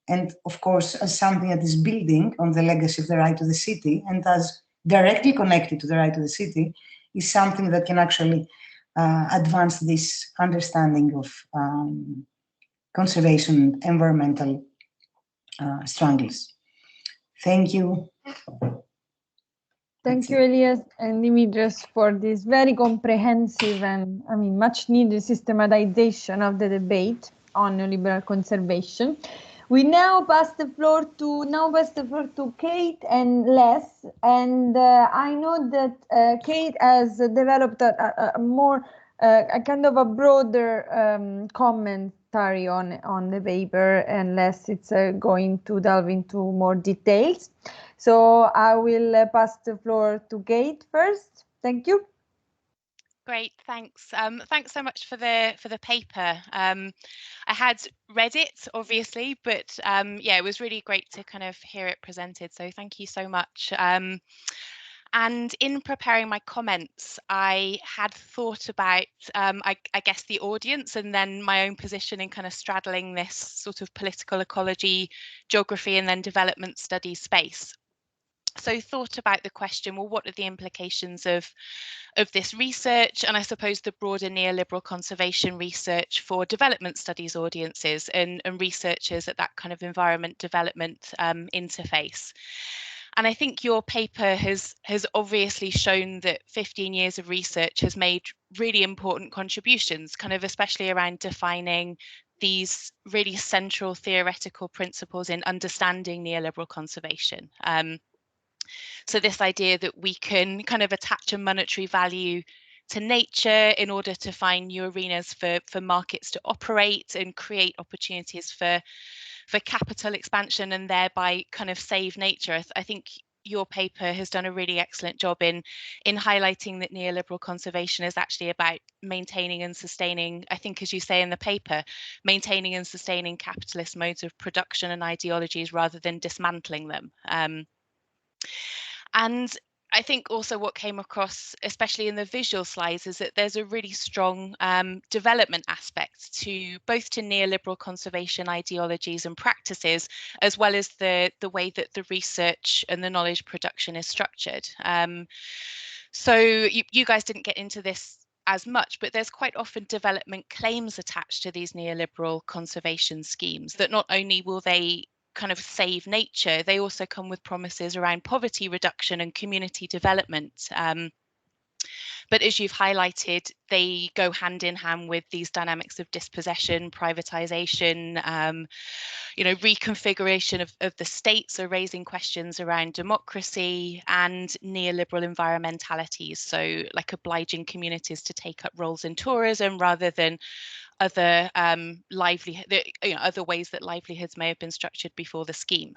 and of course as something that is building on the legacy of the right to the city and as directly connected to the right to the city, is something that can actually advance this understanding of conservation, environmental struggles. Thank you.
Thank you, Elias and Dimitris, for this very comprehensive and, much needed systematization of the debate on neoliberal conservation. We now pass the floor to Kate and Les, and I know that Kate has developed a more kind of a broader commentary on the paper, and Les it's going to delve into more details. So I will pass the floor to Kate first. Thank you.
Great, thanks. Thanks so much for the paper. I had read it, obviously, but yeah, it was really great to kind of hear it presented. So thank you so much. And in preparing my comments, I had thought about, I guess, the audience and then my own position in kind of straddling this sort of political ecology, geography, and then development studies space. So thought about the question, well, what are the implications of this research, and I suppose the broader neoliberal conservation research for development studies audiences and researchers at that kind of environment development interface. And I think your paper has obviously shown that 15 years of research has made really important contributions, kind of especially around defining these really central theoretical principles in understanding neoliberal conservation. So this idea that we can kind of attach a monetary value to nature in order to find new arenas for markets to operate and create opportunities for capital expansion and thereby kind of save nature. I think your paper has done a really excellent job in highlighting that neoliberal conservation is actually about maintaining and sustaining, I think, as you say in the paper, maintaining and sustaining capitalist modes of production and ideologies rather than dismantling them. And I think also what came across, especially in the visual slides, is that there's a really strong development aspect to both to neoliberal conservation ideologies and practices, as well as the way that the research and the knowledge production is structured. So you guys didn't get into this as much, but there's quite often development claims attached to these neoliberal conservation schemes that not only will they kind of save nature, they also come with promises around poverty reduction and community development. But as you've highlighted, they go hand in hand with these dynamics of dispossession, privatization, reconfiguration of the state, so raising questions around democracy and neoliberal environmentalities, so like obliging communities to take up roles in tourism rather than other other ways that livelihoods may have been structured before the scheme.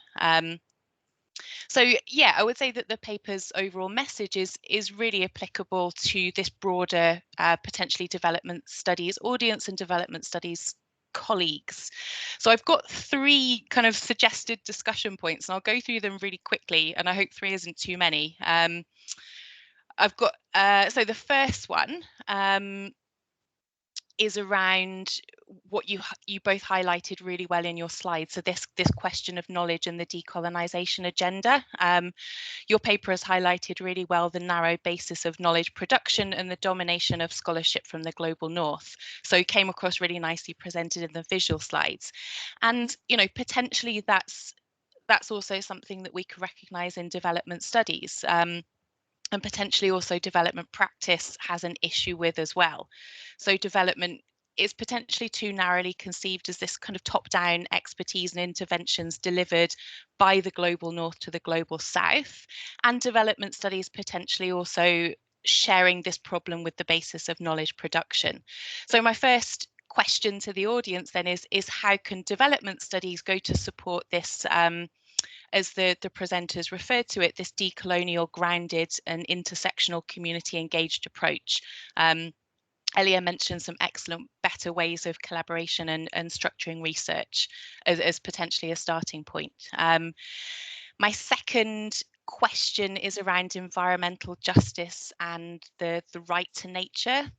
So yeah, I would say that the paper's overall message is really applicable to this broader potentially development studies audience and development studies colleagues. So I've got 3 kind of suggested discussion points, and I'll go through them really quickly, and I hope 3 isn't too many. I've got so the first one is around what you both highlighted really well in your slides. So this question of knowledge and the decolonization agenda. Your paper has highlighted really well the narrow basis of knowledge production and the domination of scholarship from the global north. So it came across really nicely presented in the visual slides. And, you know, potentially that's also something that we could recognize in development studies. And potentially also development practice has an issue with as well. So development is potentially too narrowly conceived as this kind of top-down expertise and interventions delivered by the global north to the global south, and development studies potentially also sharing this problem with the basis of knowledge production. So my first question to the audience then is how can development studies go to support this, as the presenters referred to it, this decolonial, grounded and intersectional community engaged approach? Elia mentioned some excellent better ways of collaboration and structuring research as potentially a starting point. My second question is around environmental justice and the right to nature.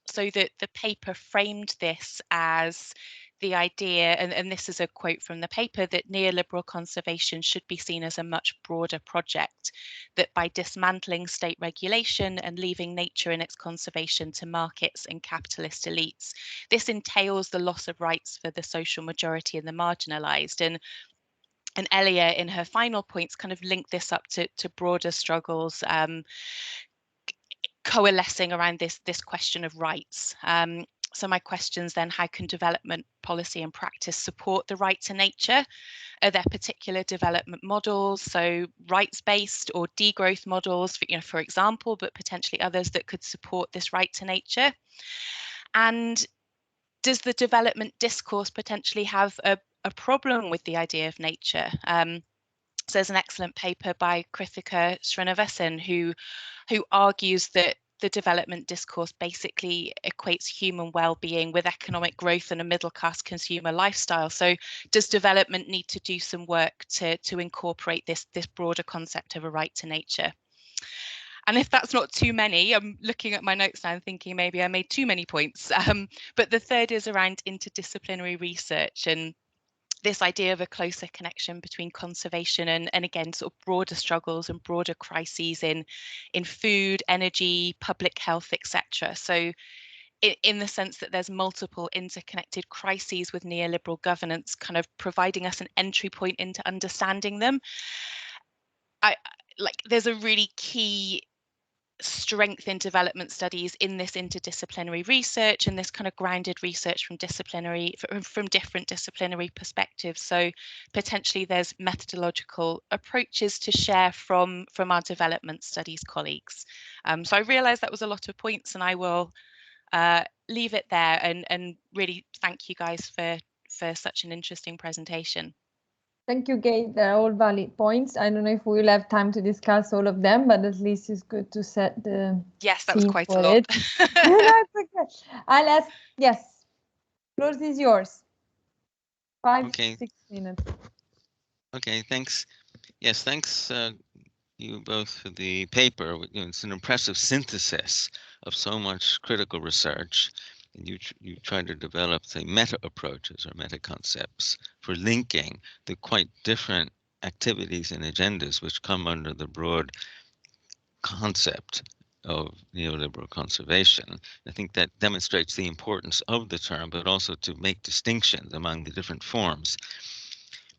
So that the paper framed this as the idea, and this is a quote from the paper, that neoliberal conservation should be seen as a much broader project, that by dismantling state regulation and leaving nature in its conservation to markets and capitalist elites, this entails the loss of rights for the social majority and the marginalized. And Elia, in her final points, kind of linked this up to broader struggles coalescing around this question of rights. So my questions then, how can development policy and practice support the right to nature? Are there particular development models, so rights-based or degrowth models, for example, but potentially others that could support this right to nature? And does the development discourse potentially have a problem with the idea of nature? So there's an excellent paper by Krithika Srinivasan who argues that the development discourse basically equates human well-being with economic growth and a middle-class consumer lifestyle. So does development need to do some work to incorporate this broader concept of a right to nature? And if that's not too many, I'm looking at my notes now and thinking maybe I made too many points. But the third is around interdisciplinary research and this idea of a closer connection between conservation and again, sort of broader struggles and broader crises in food, energy, public health, etc. So in the sense that there's multiple interconnected crises with neoliberal governance kind of providing us an entry point into understanding them. There's a really key strength in development studies in this interdisciplinary research and this kind of grounded research from different disciplinary perspectives. So potentially there's methodological approaches to share from our development studies colleagues. So I realize that was a lot of points, and I will leave it there and really thank you guys for such an interesting presentation.
Thank you, Kate. They're all valid points. I don't know if we will have time to discuss all of them, but at least it's good to set the
Yes, that was quite a
lot. That's okay. I'll ask, yes, floor is yours. 5-6 minutes.
Okay, thanks. Yes, thanks you both for the paper. It's an impressive synthesis of so much critical research. And you try to develop, say, meta approaches or meta concepts for linking the quite different activities and agendas which come under the broad concept of neoliberal conservation. I think that demonstrates the importance of the term, but also to make distinctions among the different forms.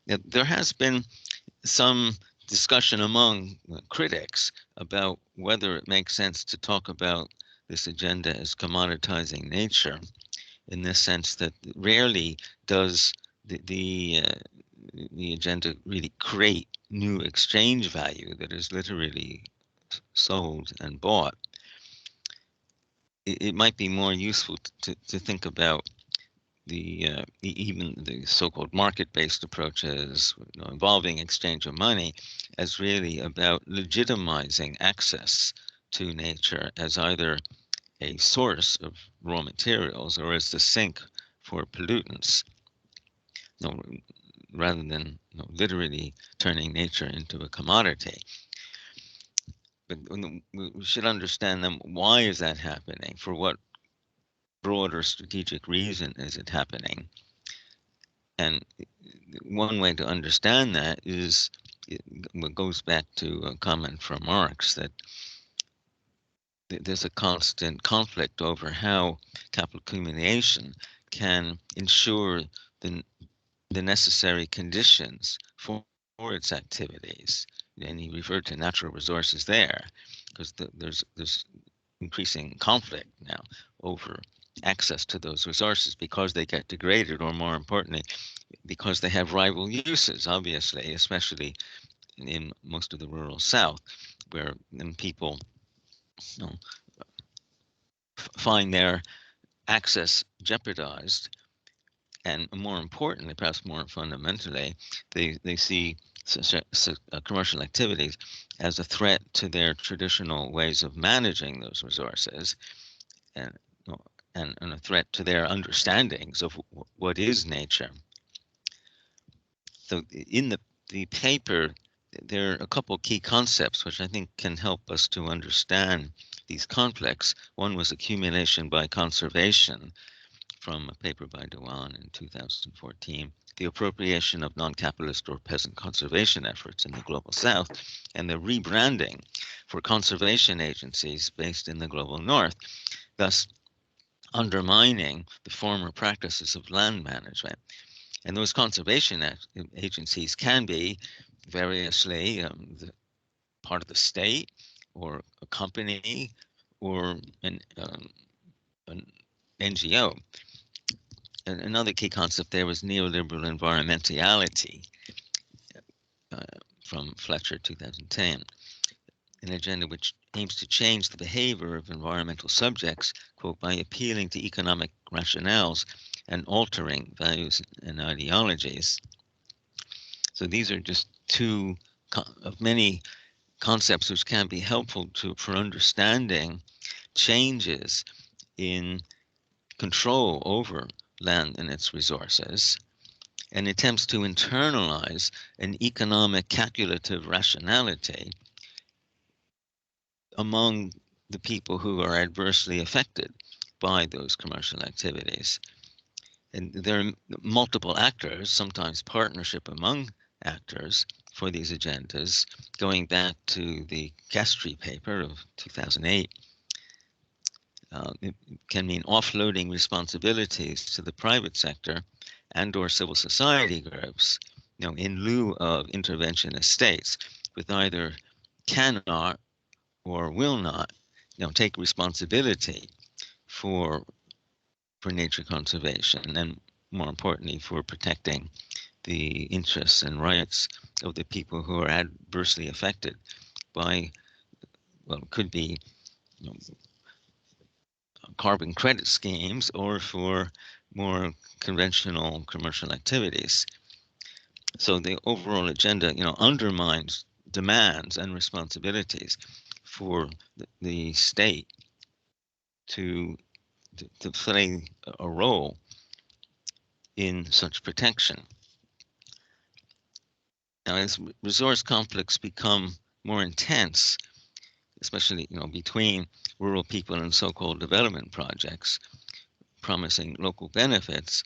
Now, there has been some discussion among critics about whether it makes sense to talk about this agenda as commoditizing nature, in the sense that rarely does the agenda really create new exchange value that is literally sold and bought. It might be more useful to think about even the so-called market-based approaches, involving exchange of money, as really about legitimizing access to nature as either a source of raw materials or as the sink for pollutants, rather than literally turning nature into a commodity. But we should understand them. Why is that happening? For what broader strategic reason is it happening? And one way to understand that is, it goes back to a comment from Marx, that there's a constant conflict over how capital accumulation can ensure the necessary conditions for its activities. And he referred to natural resources there, because there's increasing conflict now over access to those resources because they get degraded, or more importantly, because they have rival uses, obviously, especially in most of the rural South, where then people find their access jeopardized, and more importantly, perhaps more fundamentally, they see commercial activities as a threat to their traditional ways of managing those resources, and a threat to their understandings of what is nature. So in the paper, there are a couple key concepts which I think can help us to understand these conflicts. One was accumulation by conservation, from a paper by Dewan in 2014, the appropriation of non-capitalist or peasant conservation efforts in the Global South, and the rebranding for conservation agencies based in the Global North, thus undermining the former practices of land management. And those conservation agencies can be variously part of the state, or a company, or an NGO. And another key concept there was neoliberal environmentality, from Fletcher 2010, an agenda which aims to change the behavior of environmental subjects, quote, by appealing to economic rationales and altering values and ideologies. So these are just two of many concepts which can be helpful for understanding changes in control over land and its resources, and attempts to internalize an economic calculative rationality among the people who are adversely affected by those commercial activities. And there are multiple actors, sometimes partnership among actors for these agendas, going back to the Castry paper of 2008. It can mean offloading responsibilities to the private sector and or civil society groups, in lieu of interventionist states, with either cannot or will not, take responsibility for nature conservation, and more importantly, for protecting the interests and rights of the people who are adversely affected by, well, it could be carbon credit schemes, or for more conventional commercial activities. So the overall agenda, undermines demands and responsibilities for the state to play a role in such protection. Now, as resource conflicts become more intense, especially between rural people and so-called development projects promising local benefits,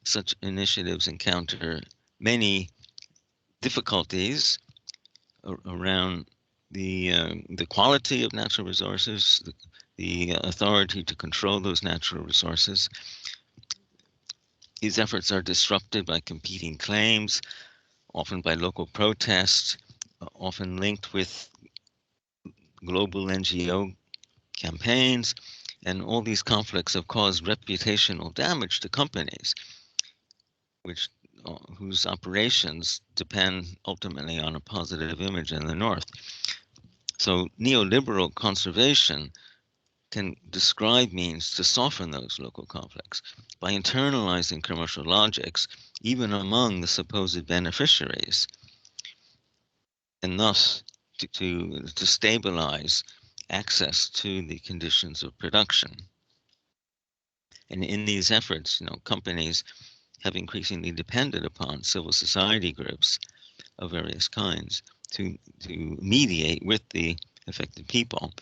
such initiatives encounter many difficulties around the quality of natural resources, the authority to control those natural resources. These efforts are disrupted by competing claims, often by local protests, often linked with global NGO campaigns, and all these conflicts have caused reputational damage to companies, whose operations depend ultimately on a positive image in the North. So neoliberal conservation can describe means to soften those local conflicts by internalizing commercial logics even among the supposed beneficiaries, and thus to stabilize access to the conditions of production. And in these efforts, companies have increasingly depended upon civil society groups of various kinds to mediate with the affected people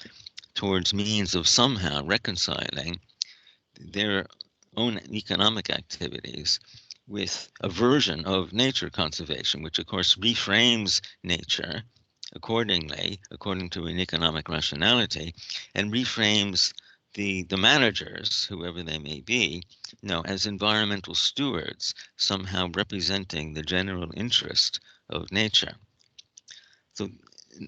towards means of somehow reconciling their own economic activities with a version of nature conservation, which of course reframes nature accordingly, according to an economic rationality, and reframes the managers, whoever they may be, as environmental stewards, somehow representing the general interest of nature. So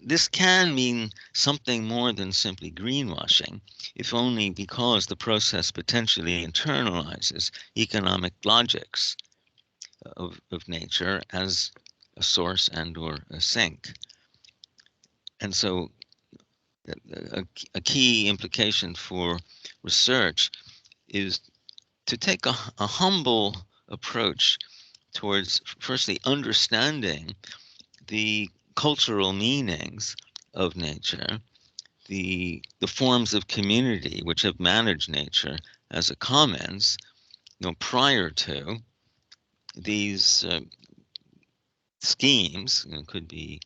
this can mean something more than simply greenwashing, if only because the process potentially internalizes economic logics of nature as a source and or a sink. And so a key implication for research is to take a humble approach towards firstly understanding the cultural meanings of nature, the forms of community which have managed nature as a commons, prior to these schemes, could be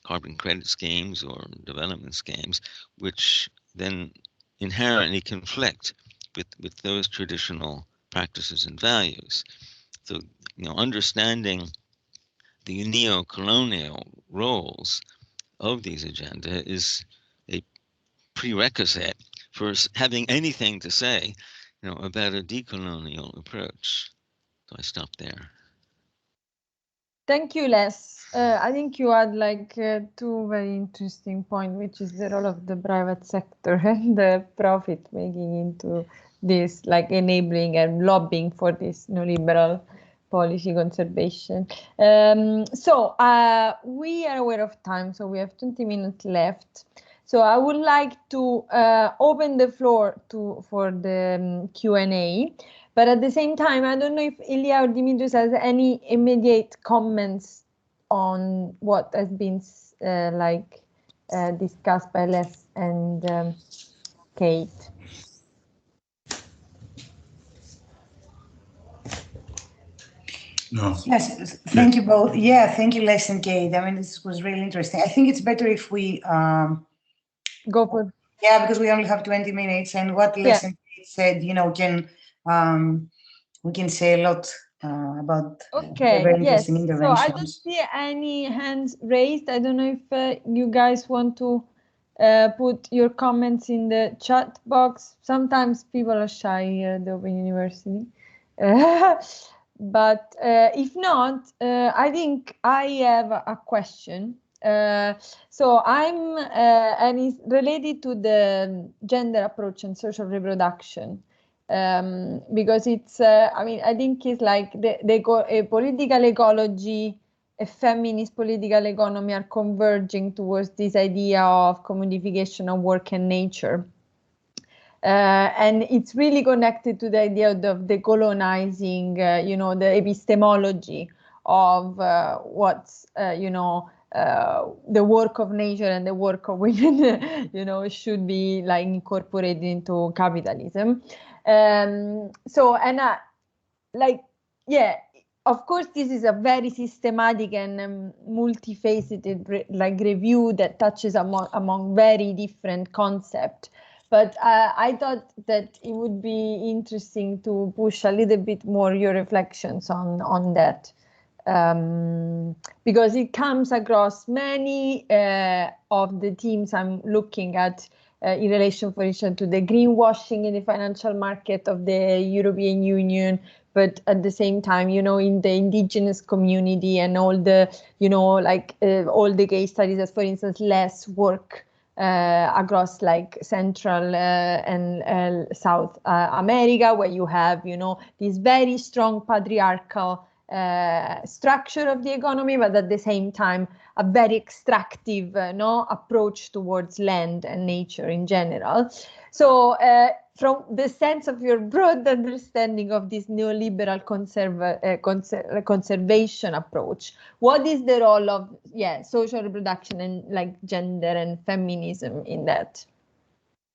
carbon credit schemes or development schemes, which then inherently conflict with those traditional practices and values. So, understanding the neo-colonial roles of these agenda is a prerequisite for having anything to say, about a decolonial approach. So I stop there.
Thank you, Les. I think you had two very interesting points, which is the role of the private sector and the profit making into this, enabling and lobbying for this neoliberal policy conservation. So we are aware of time, so we have 20 minutes left. So I would like to open the floor for the Q&A. But at the same time, I don't know if Elia or Dimitris has any immediate comments on what has been discussed by Les and Kate.
No.
Yes, thank you both. Yeah, thank you, Les and Kate. I mean, this was really interesting. I think it's better if we
go for.
Yeah, because we only have 20 minutes, and what Les and Kate said, we can say a lot about very interesting interventions.
So I don't see any hands raised. I don't know if you guys want to put your comments in the chat box. Sometimes people are shy here at the Open University. But if not, I think I have a question. So I'm, and it's related to the gender approach and social reproduction. Because it's, I think it's like a political ecology, a feminist political economy are converging towards this idea of commodification of work and nature. And it's really connected to the idea of decolonizing, the epistemology of what's, the work of nature and the work of women, should be incorporated into capitalism. Of course, this is a very systematic and multifaceted review that touches among very different concepts. But I thought that it would be interesting to push a little bit more your reflections on that. Because it comes across many of the themes I'm looking at in relation, for instance, to the greenwashing in the financial market of the European Union, but at the same time, in the indigenous community and all the, all the case studies as, for instance, less work across Central and South America, where you have, this very strong patriarchal structure of the economy, but at the same time, a very extractive approach towards land and nature in general. So from the sense of your broad understanding of this neoliberal conservation approach, what is the role of social reproduction and like gender and feminism in that?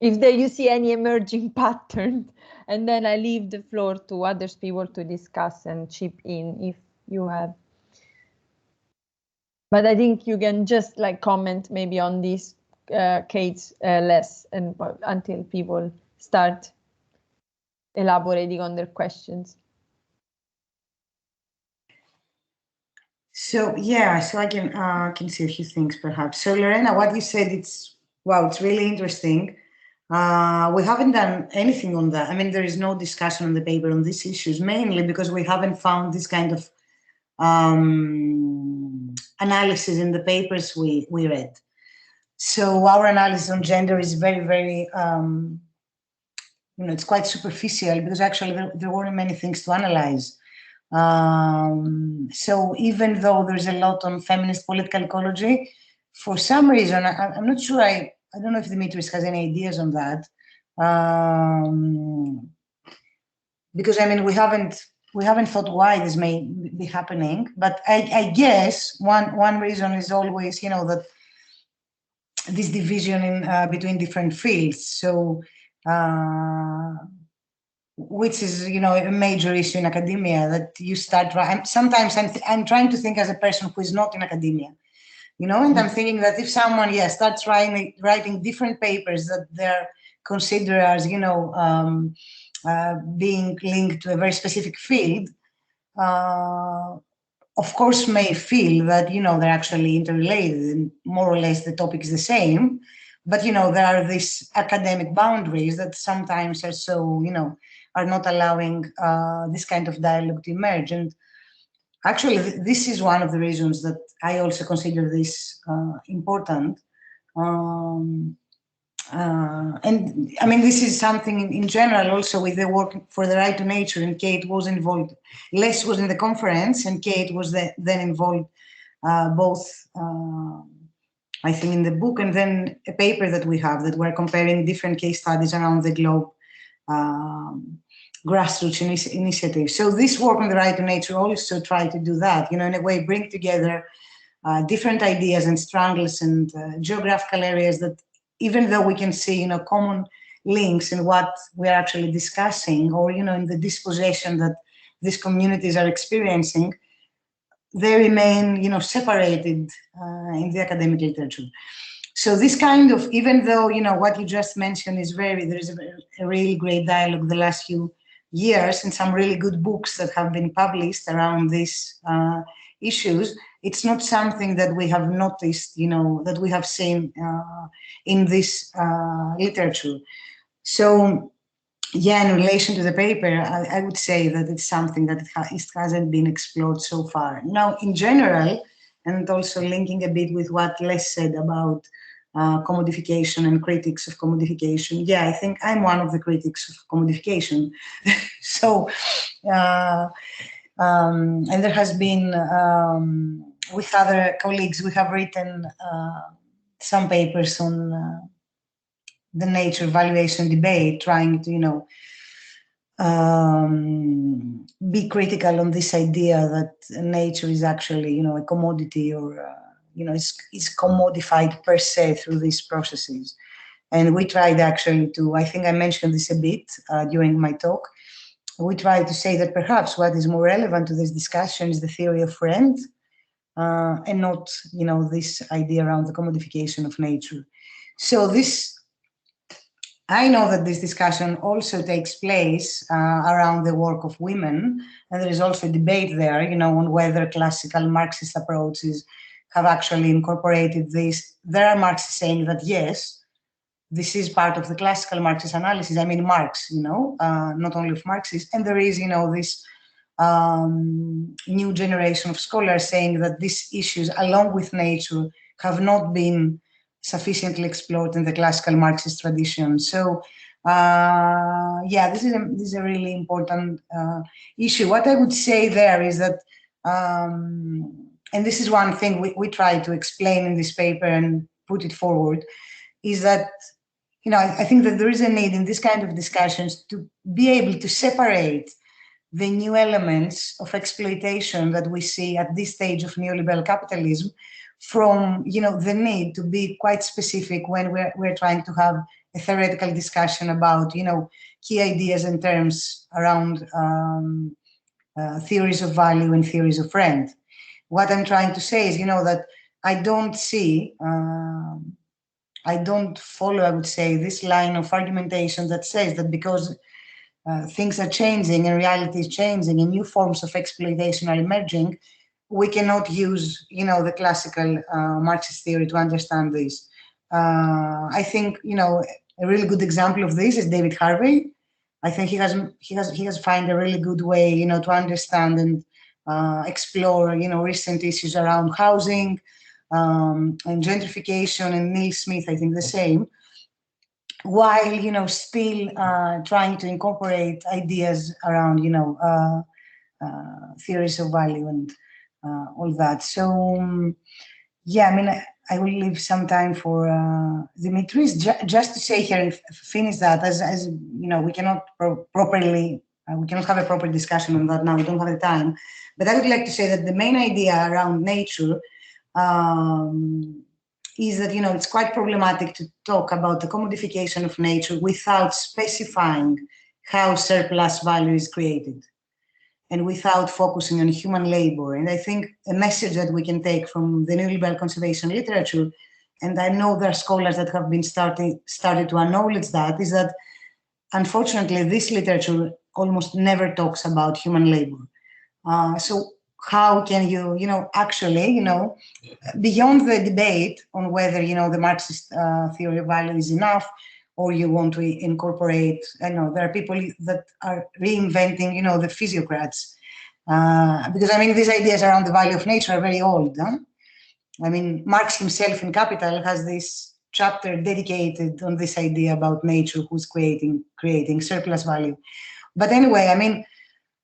If there you see any emerging pattern, and then I leave the floor to other people to discuss and chip in if you have. But I think you can just like comment maybe on this case less and until people start elaborating on their questions.
So yeah, so I can see a few things perhaps. So Lorena, what you said, it's really interesting. We haven't done anything on that. I mean, there is no discussion on the paper on these issues, mainly because we haven't found this kind of analysis in the papers we read. So our analysis on gender is very, very, it's quite superficial because actually there weren't many things to analyze. So even though there's a lot on feminist political ecology, for some reason, I'm not sure, I don't know if Dimitris has any ideas on that. Because I mean, we haven't thought why this may be happening, but I guess one reason is always, that this division in between different fields. So, which is, a major issue in academia, that you start, sometimes I'm trying to think as a person who is not in academia, and I'm thinking that if someone, starts writing different papers that they're considered as, being linked to a very specific field, of course may feel that, they're actually interrelated and more or less the topic is the same, but, there are these academic boundaries that sometimes are so, are not allowing this kind of dialogue to emerge. And actually, this is one of the reasons that I also consider this important. And I mean, this is something in general also with the work for the right to nature, and Kate was involved. Les was in the conference, and Kate was then involved both, I think, in the book and then a paper that we have that we're comparing different case studies around the globe, grassroots initiatives. So this work on the right to nature also try to do that, in a way bring together different ideas and strangles and geographical areas that, even though we can see, common links in what we're actually discussing, or, in the dispossession that these communities are experiencing, they remain, separated in the academic literature. So this kind of, even though, what you just mentioned is there is a really great dialogue the last few years and some really good books that have been published around these issues, it's not something that we have noticed, that we have seen in this literature. So, in relation to the paper, I would say that it's something that it hasn't been explored so far. Now, in general, and also linking a bit with what Les said about commodification and critics of commodification. I think I'm one of the critics of commodification. So, and there has been, with other colleagues, we have written some papers on the nature valuation debate, trying to, be critical on this idea that nature is actually, a commodity, or, is commodified per se through these processes. And we tried actually to, I think I mentioned this a bit during my talk, we tried to say that perhaps what is more relevant to this discussion is the theory of rent, and not, this idea around the commodification of nature. So I know that this discussion also takes place around the work of women, and there is also a debate there, on whether classical Marxist approaches have actually incorporated this. There are Marxists saying that yes, this is part of the classical Marxist analysis. I mean, Marx, not only of Marxists, and there is, this new generation of scholars saying that these issues, along with nature, have not been sufficiently explored in the classical Marxist tradition. So, this is a really important issue. What I would say there is that and this is one thing we try to explain in this paper and put it forward, is that, you know, I think that there is a need in this kind of discussions to be able to separate the new elements of exploitation that we see at this stage of neoliberal capitalism from, you know, the need to be quite specific when we're trying to have a theoretical discussion about, you know, key ideas and terms around theories of value and theories of rent. What I'm trying to say is, you know, that I don't see, I don't follow, I would say, this line of argumentation that says that because things are changing and reality is changing and new forms of exploitation are emerging, we cannot use, you know, the classical Marxist theory to understand this. I think, you know, a really good example of this is David Harvey. I think he has found a really good way, you know, to understand and explore, you know, recent issues around housing and gentrification, and Neil Smith, I think the same, while, you know, still trying to incorporate ideas around, you know, theories of value and all that. So, yeah, I mean, I will leave some time for Dimitris, just to say here and finish that, as you know, we cannot properly, we cannot have a proper discussion on that now, we don't have the time. But I would like to say that the main idea around nature is that, you know, it's quite problematic to talk about the commodification of nature without specifying how surplus value is created and without focusing on human labor. And I think a message that we can take from the neoliberal conservation literature, and I know there are scholars that have been started to acknowledge that, is that unfortunately this literature almost never talks about human labor. So how can you, you know, actually, you know, beyond the debate on whether, you know, the Marxist theory of value is enough, or you want to incorporate, I know there are people that are reinventing, you know, the physiocrats, because I mean, these ideas around the value of nature are very old. Huh? I mean, Marx himself in Capital has this chapter dedicated on this idea about nature, who's creating surplus value. But anyway, I mean,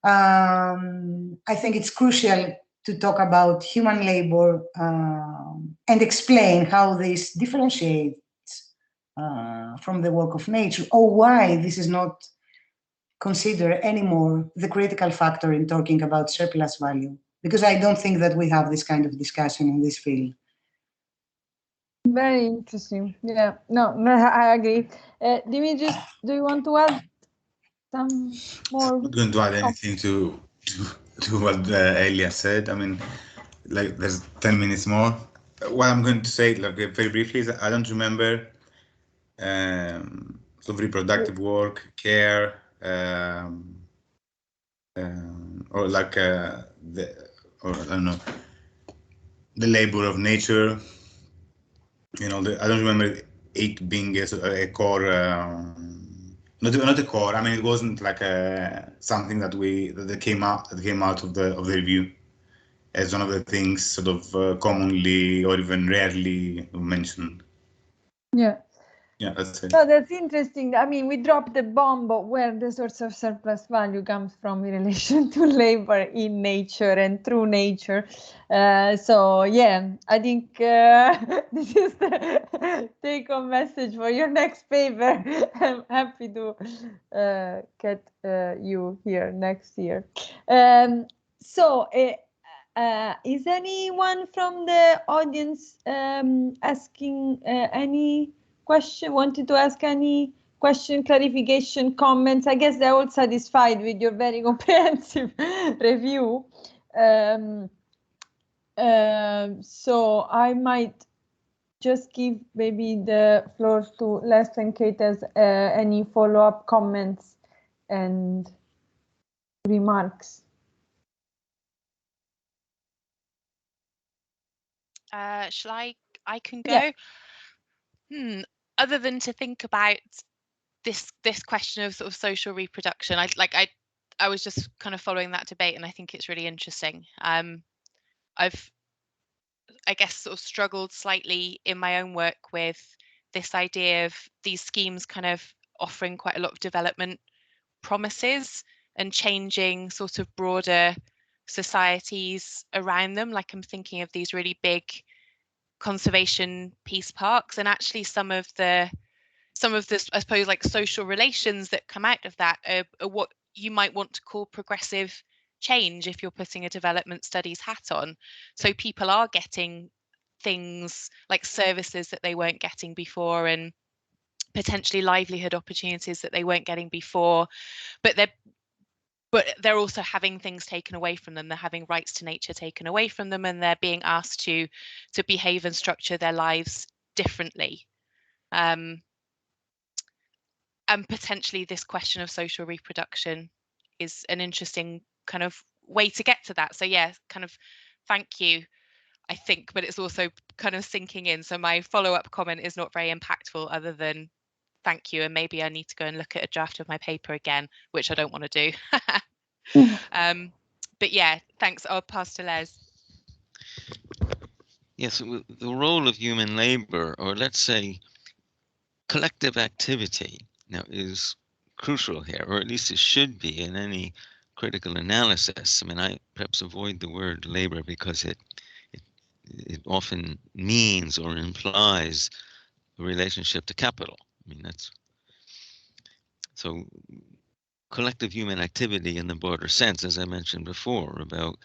I think it's crucial to talk about human labor and explain how this differentiates from the work of nature, or why this is not considered anymore the critical factor in talking about surplus value, because I don't think that we have this kind of discussion in this field.
Very interesting. Yeah, no, I agree. Dimitris, do you want to add some more?
I'm not going to add anything to what Elia said. I mean, like, there's 10 minutes more. What I'm going to say, like, very briefly, is I don't remember sort of reproductive work, care, or like I don't know, the labor of nature. You know, I don't remember it being a core. Not a core. I mean, it wasn't like something that came out of the review as one of the things sort of commonly or even rarely mentioned.
Yeah.
Yeah, that's it.
No, that's interesting. I mean, we dropped the bomb, but where the source of surplus value comes from in relation to labor in nature and through nature. So, yeah, I think this is the take-home message for your next paper. I'm happy to get you here next year. So, is anyone from the audience asking any question, wanted to ask any question, clarification, comments? I guess they're all satisfied with your very comprehensive review. So I might just give maybe the floor to Les and Kate as any follow-up comments and remarks.
Shall I can go? Yeah. Other than to think about this question of sort of social reproduction, I was just kind of following that debate, and I think it's really interesting. I've, I guess, sort of struggled slightly in my own work with this idea of these schemes kind of offering quite a lot of development promises and changing sort of broader societies around them. Like I'm thinking of these really big conservation peace parks, and actually some of this, I suppose, like social relations that come out of that are what you might want to call progressive change if you're putting a development studies hat on. So people are getting things like services that they weren't getting before, and potentially livelihood opportunities that they weren't getting before, but they're also having things taken away from them. They're having rights to nature taken away from them, and they're being asked to behave and structure their lives differently. And potentially this question of social reproduction is an interesting kind of way to get to that. So yeah, kind of thank you, I think, but it's also kind of sinking in. So my follow-up comment is not very impactful other than thank you, and maybe I need to go and look at a draft of my paper again, which I don't want to do. But yeah, thanks. I'll pass to Les.
Yes, the role of human labor, or let's say collective activity, now is crucial here, or at least it should be in any critical analysis. I mean, I perhaps avoid the word labor because it often means or implies a relationship to capital. I mean, that's so collective human activity in the broader sense, as I mentioned before, about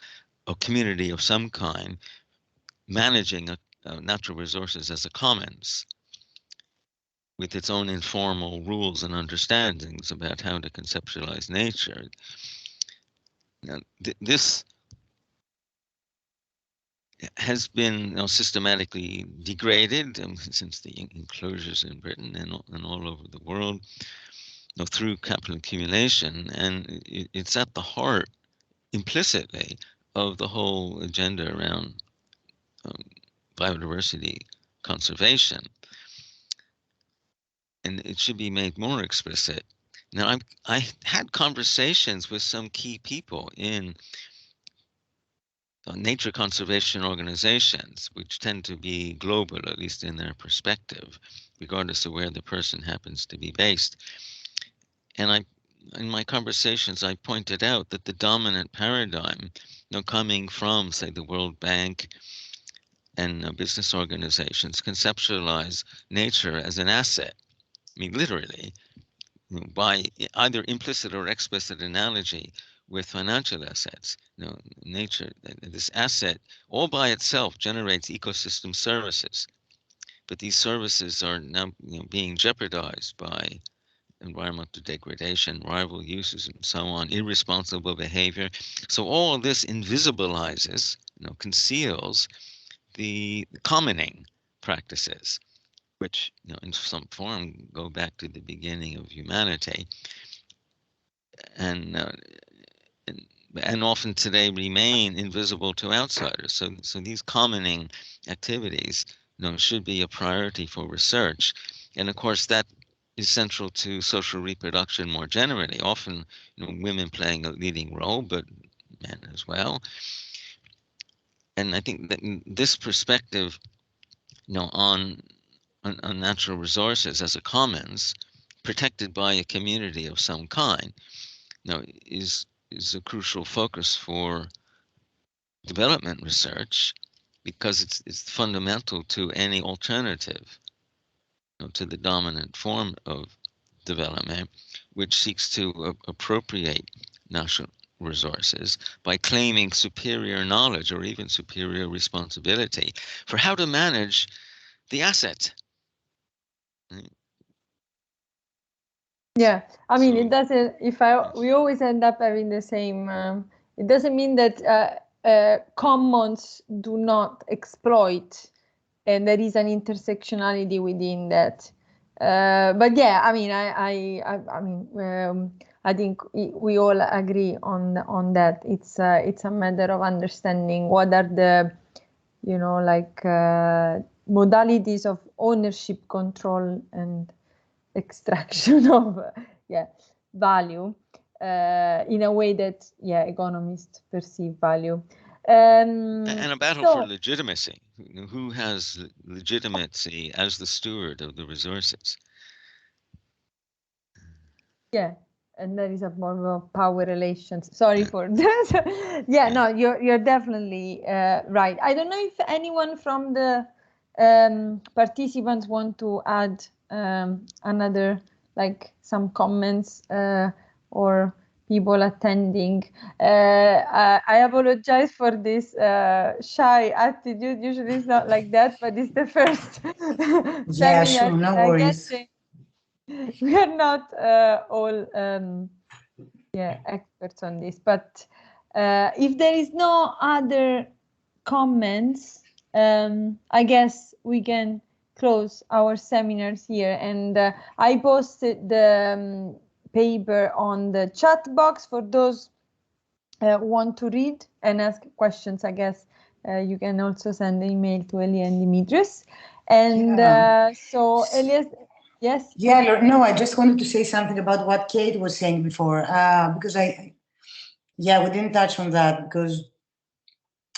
a community of some kind managing natural resources as a commons with its own informal rules and understandings about how to conceptualize nature. Now, this has been systematically degraded since the enclosures in Britain and all over the world, through capital accumulation, and it's at the heart, implicitly, of the whole agenda around biodiversity conservation. And it should be made more explicit. Now, I had conversations with some key people in nature conservation organizations, which tend to be global, at least in their perspective, regardless of where the person happens to be based. And in my conversations, I pointed out that the dominant paradigm, coming from, say, the World Bank and business organizations, conceptualize nature as an asset. I mean, literally, by either implicit or explicit analogy with financial assets. Nature, this asset, all by itself generates ecosystem services, but these services are now being jeopardized by environmental degradation, rival uses, and so on, irresponsible behavior. So all of this invisibilizes, conceals the commoning practices, which in some form go back to the beginning of humanity, and often today remain invisible to outsiders. So these commoning activities should be a priority for research, and of course that is central to social reproduction more generally. Often women playing a leading role, but men as well. And I think that this perspective on natural resources as a commons protected by a community of some kind is a crucial focus for development research, because it's fundamental to any alternative to the dominant form of development, which seeks to appropriate natural resources by claiming superior knowledge or even superior responsibility for how to manage the asset.
Yeah, I mean, it doesn't, we always end up having the same, it doesn't mean that commons do not exploit, and there is an intersectionality within that. But yeah, I mean, I think we all agree on that. It's a matter of understanding what are the, modalities of ownership, control, and extraction of value in a way that economists perceive value.
And a battle for legitimacy. Who has legitimacy as the steward of the resources?
Yeah, and there is a more of a power relations. Sorry for that. Yeah, no, you're definitely right. I don't know if anyone from the participants want to add another, like some comments or people attending. I apologize for this shy attitude. Usually it's not like that, but it's the first
Yeah,
seminar.
sure, no worries.
We are not all experts on this, but if there is no other comments, I guess we can close our seminars here. And I posted the paper on the chat box for those who want to read and ask questions. I guess you can also send an email to Elia and Dimitris. And so Elias, yes?
Yeah, no, I just wanted to say something about what Kate was saying before, because we didn't touch on that because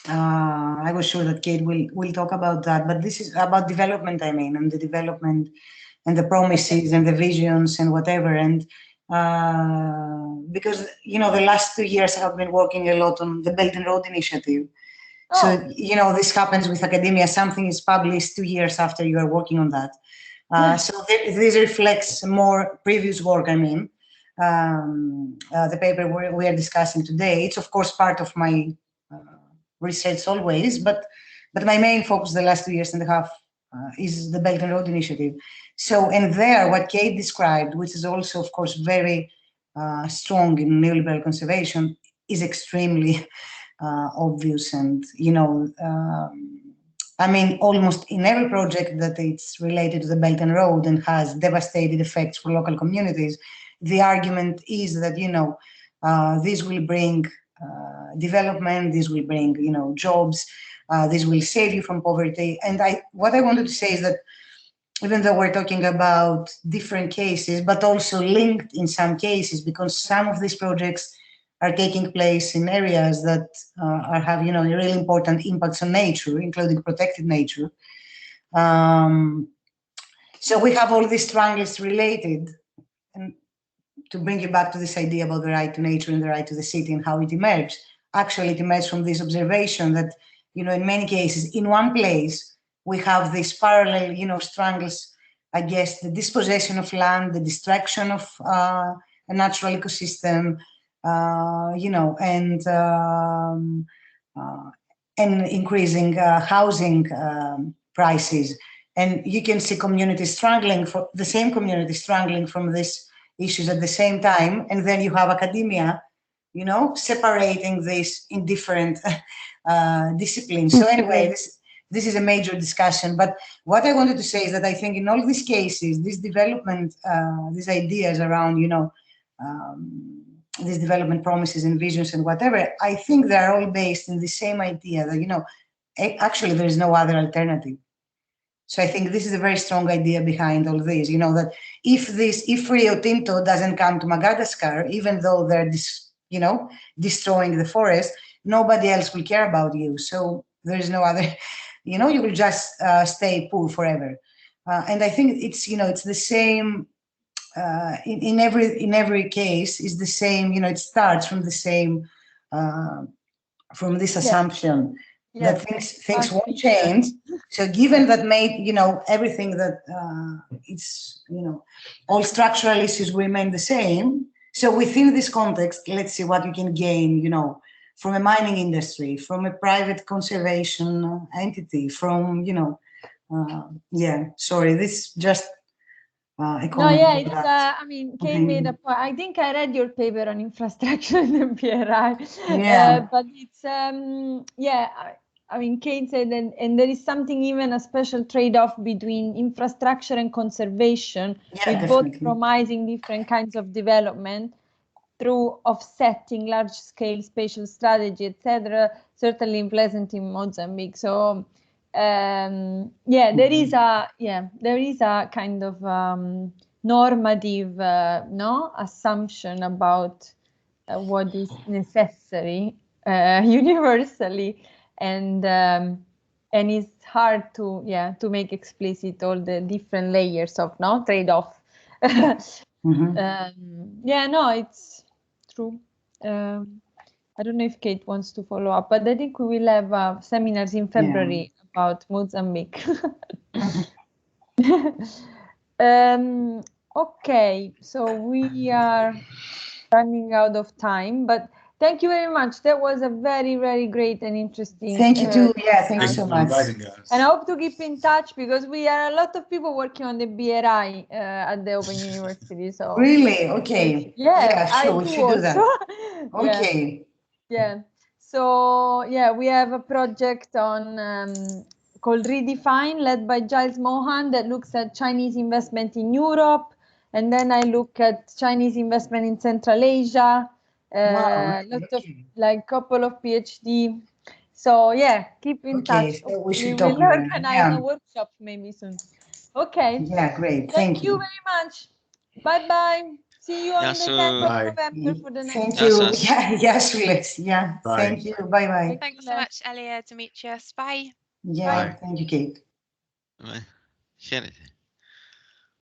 I was sure that Kate will talk about that, but this is about development, I mean, and the development and the promises and the visions and whatever. And because, the last 2 years I have been working a lot on the Belt and Road Initiative. Oh. So, this happens with academia. Something is published 2 years after you are working on that. So this reflects more previous work, I mean. The paper we are discussing today, it's of course part of my research always, but my main focus the last 2 years and a half is the Belt and Road Initiative. So, and there, what Kate described, which is also, of course, very strong in neoliberal conservation, is extremely obvious. And, I mean, almost in every project that it's related to the Belt and Road and has devastating effects for local communities, the argument is that, this will bring development, this will bring, jobs, this will save you from poverty. And what I wanted to say is that even though we're talking about different cases, but also linked in some cases, because some of these projects are taking place in areas that have, really important impacts on nature, including protected nature. So we have all these triangles related. And to bring you back to this idea about the right to nature and the right to the city and how it emerged, actually it emerged from this observation that, in many cases, in one place, we have these parallel, strangles against the dispossession of land, the destruction of a natural ecosystem, and increasing housing prices. And you can see communities struggling, for the same community struggling from these issues at the same time. And then you have academia, separating this in different disciplines. So anyway, this is a major discussion. But what I wanted to say is that I think in all these cases, this development, these ideas around, these development promises and visions and whatever, I think they're all based in the same idea that, actually there is no other alternative. So I think this is a very strong idea behind all this, that if Rio Tinto doesn't come to Madagascar, even though they're, destroying the forest, nobody else will care about you. So there is no other, you will just stay poor forever. And I think it's, it's the same in every case is the same, it starts from the same, from this assumption. Yes. That things won't change. So given that everything that it's, all structural issues remain the same. So within this context, let's see what you can gain, from a mining industry, from a private conservation entity, from, sorry, this just a comment.
No, it's, I mean, Kate made a point. I think I read your paper on infrastructure in the PRI. Yeah. But it's, I mean, Kate said, and there is something, even a special trade-off between infrastructure and conservation, with both promising different kinds of development through offsetting large-scale spatial strategy, etc. Certainly present in Mozambique. So, there is a kind of normative assumption about what is necessary universally, and it's hard to make explicit all the different layers of trade-off. Yeah, no, it's true. I don't know if Kate wants to follow up, but I think we will have seminars in February about Mozambique. Okay, so we are running out of time, but thank you very much. That was a very, very great and interesting.
Thank you too. Yeah, thank you so much.
And I hope to keep in touch because we are a lot of people working on the BRI at the Open University. So
really, okay.
Yeah,
sure, we should do that. Okay.
Yeah. So yeah, we have a project on called Redefine, led by Giles Mohan, that looks at Chinese investment in Europe, and then I look at Chinese investment in Central Asia. Lots of couple of PhD. So yeah, keep in touch.
So we should
will
talk more.
organize a workshop maybe soon. Okay.
Yeah, great.
Thank you very much. Bye bye. See you on the 10th of November for the next.
Thank you. Yeah.
Bye.
Thank you. Bye bye.
Thanks so much, Elia, Dimitris. Bye.
Yeah.
Bye.
Thank you, Kate.
Bye. Share it.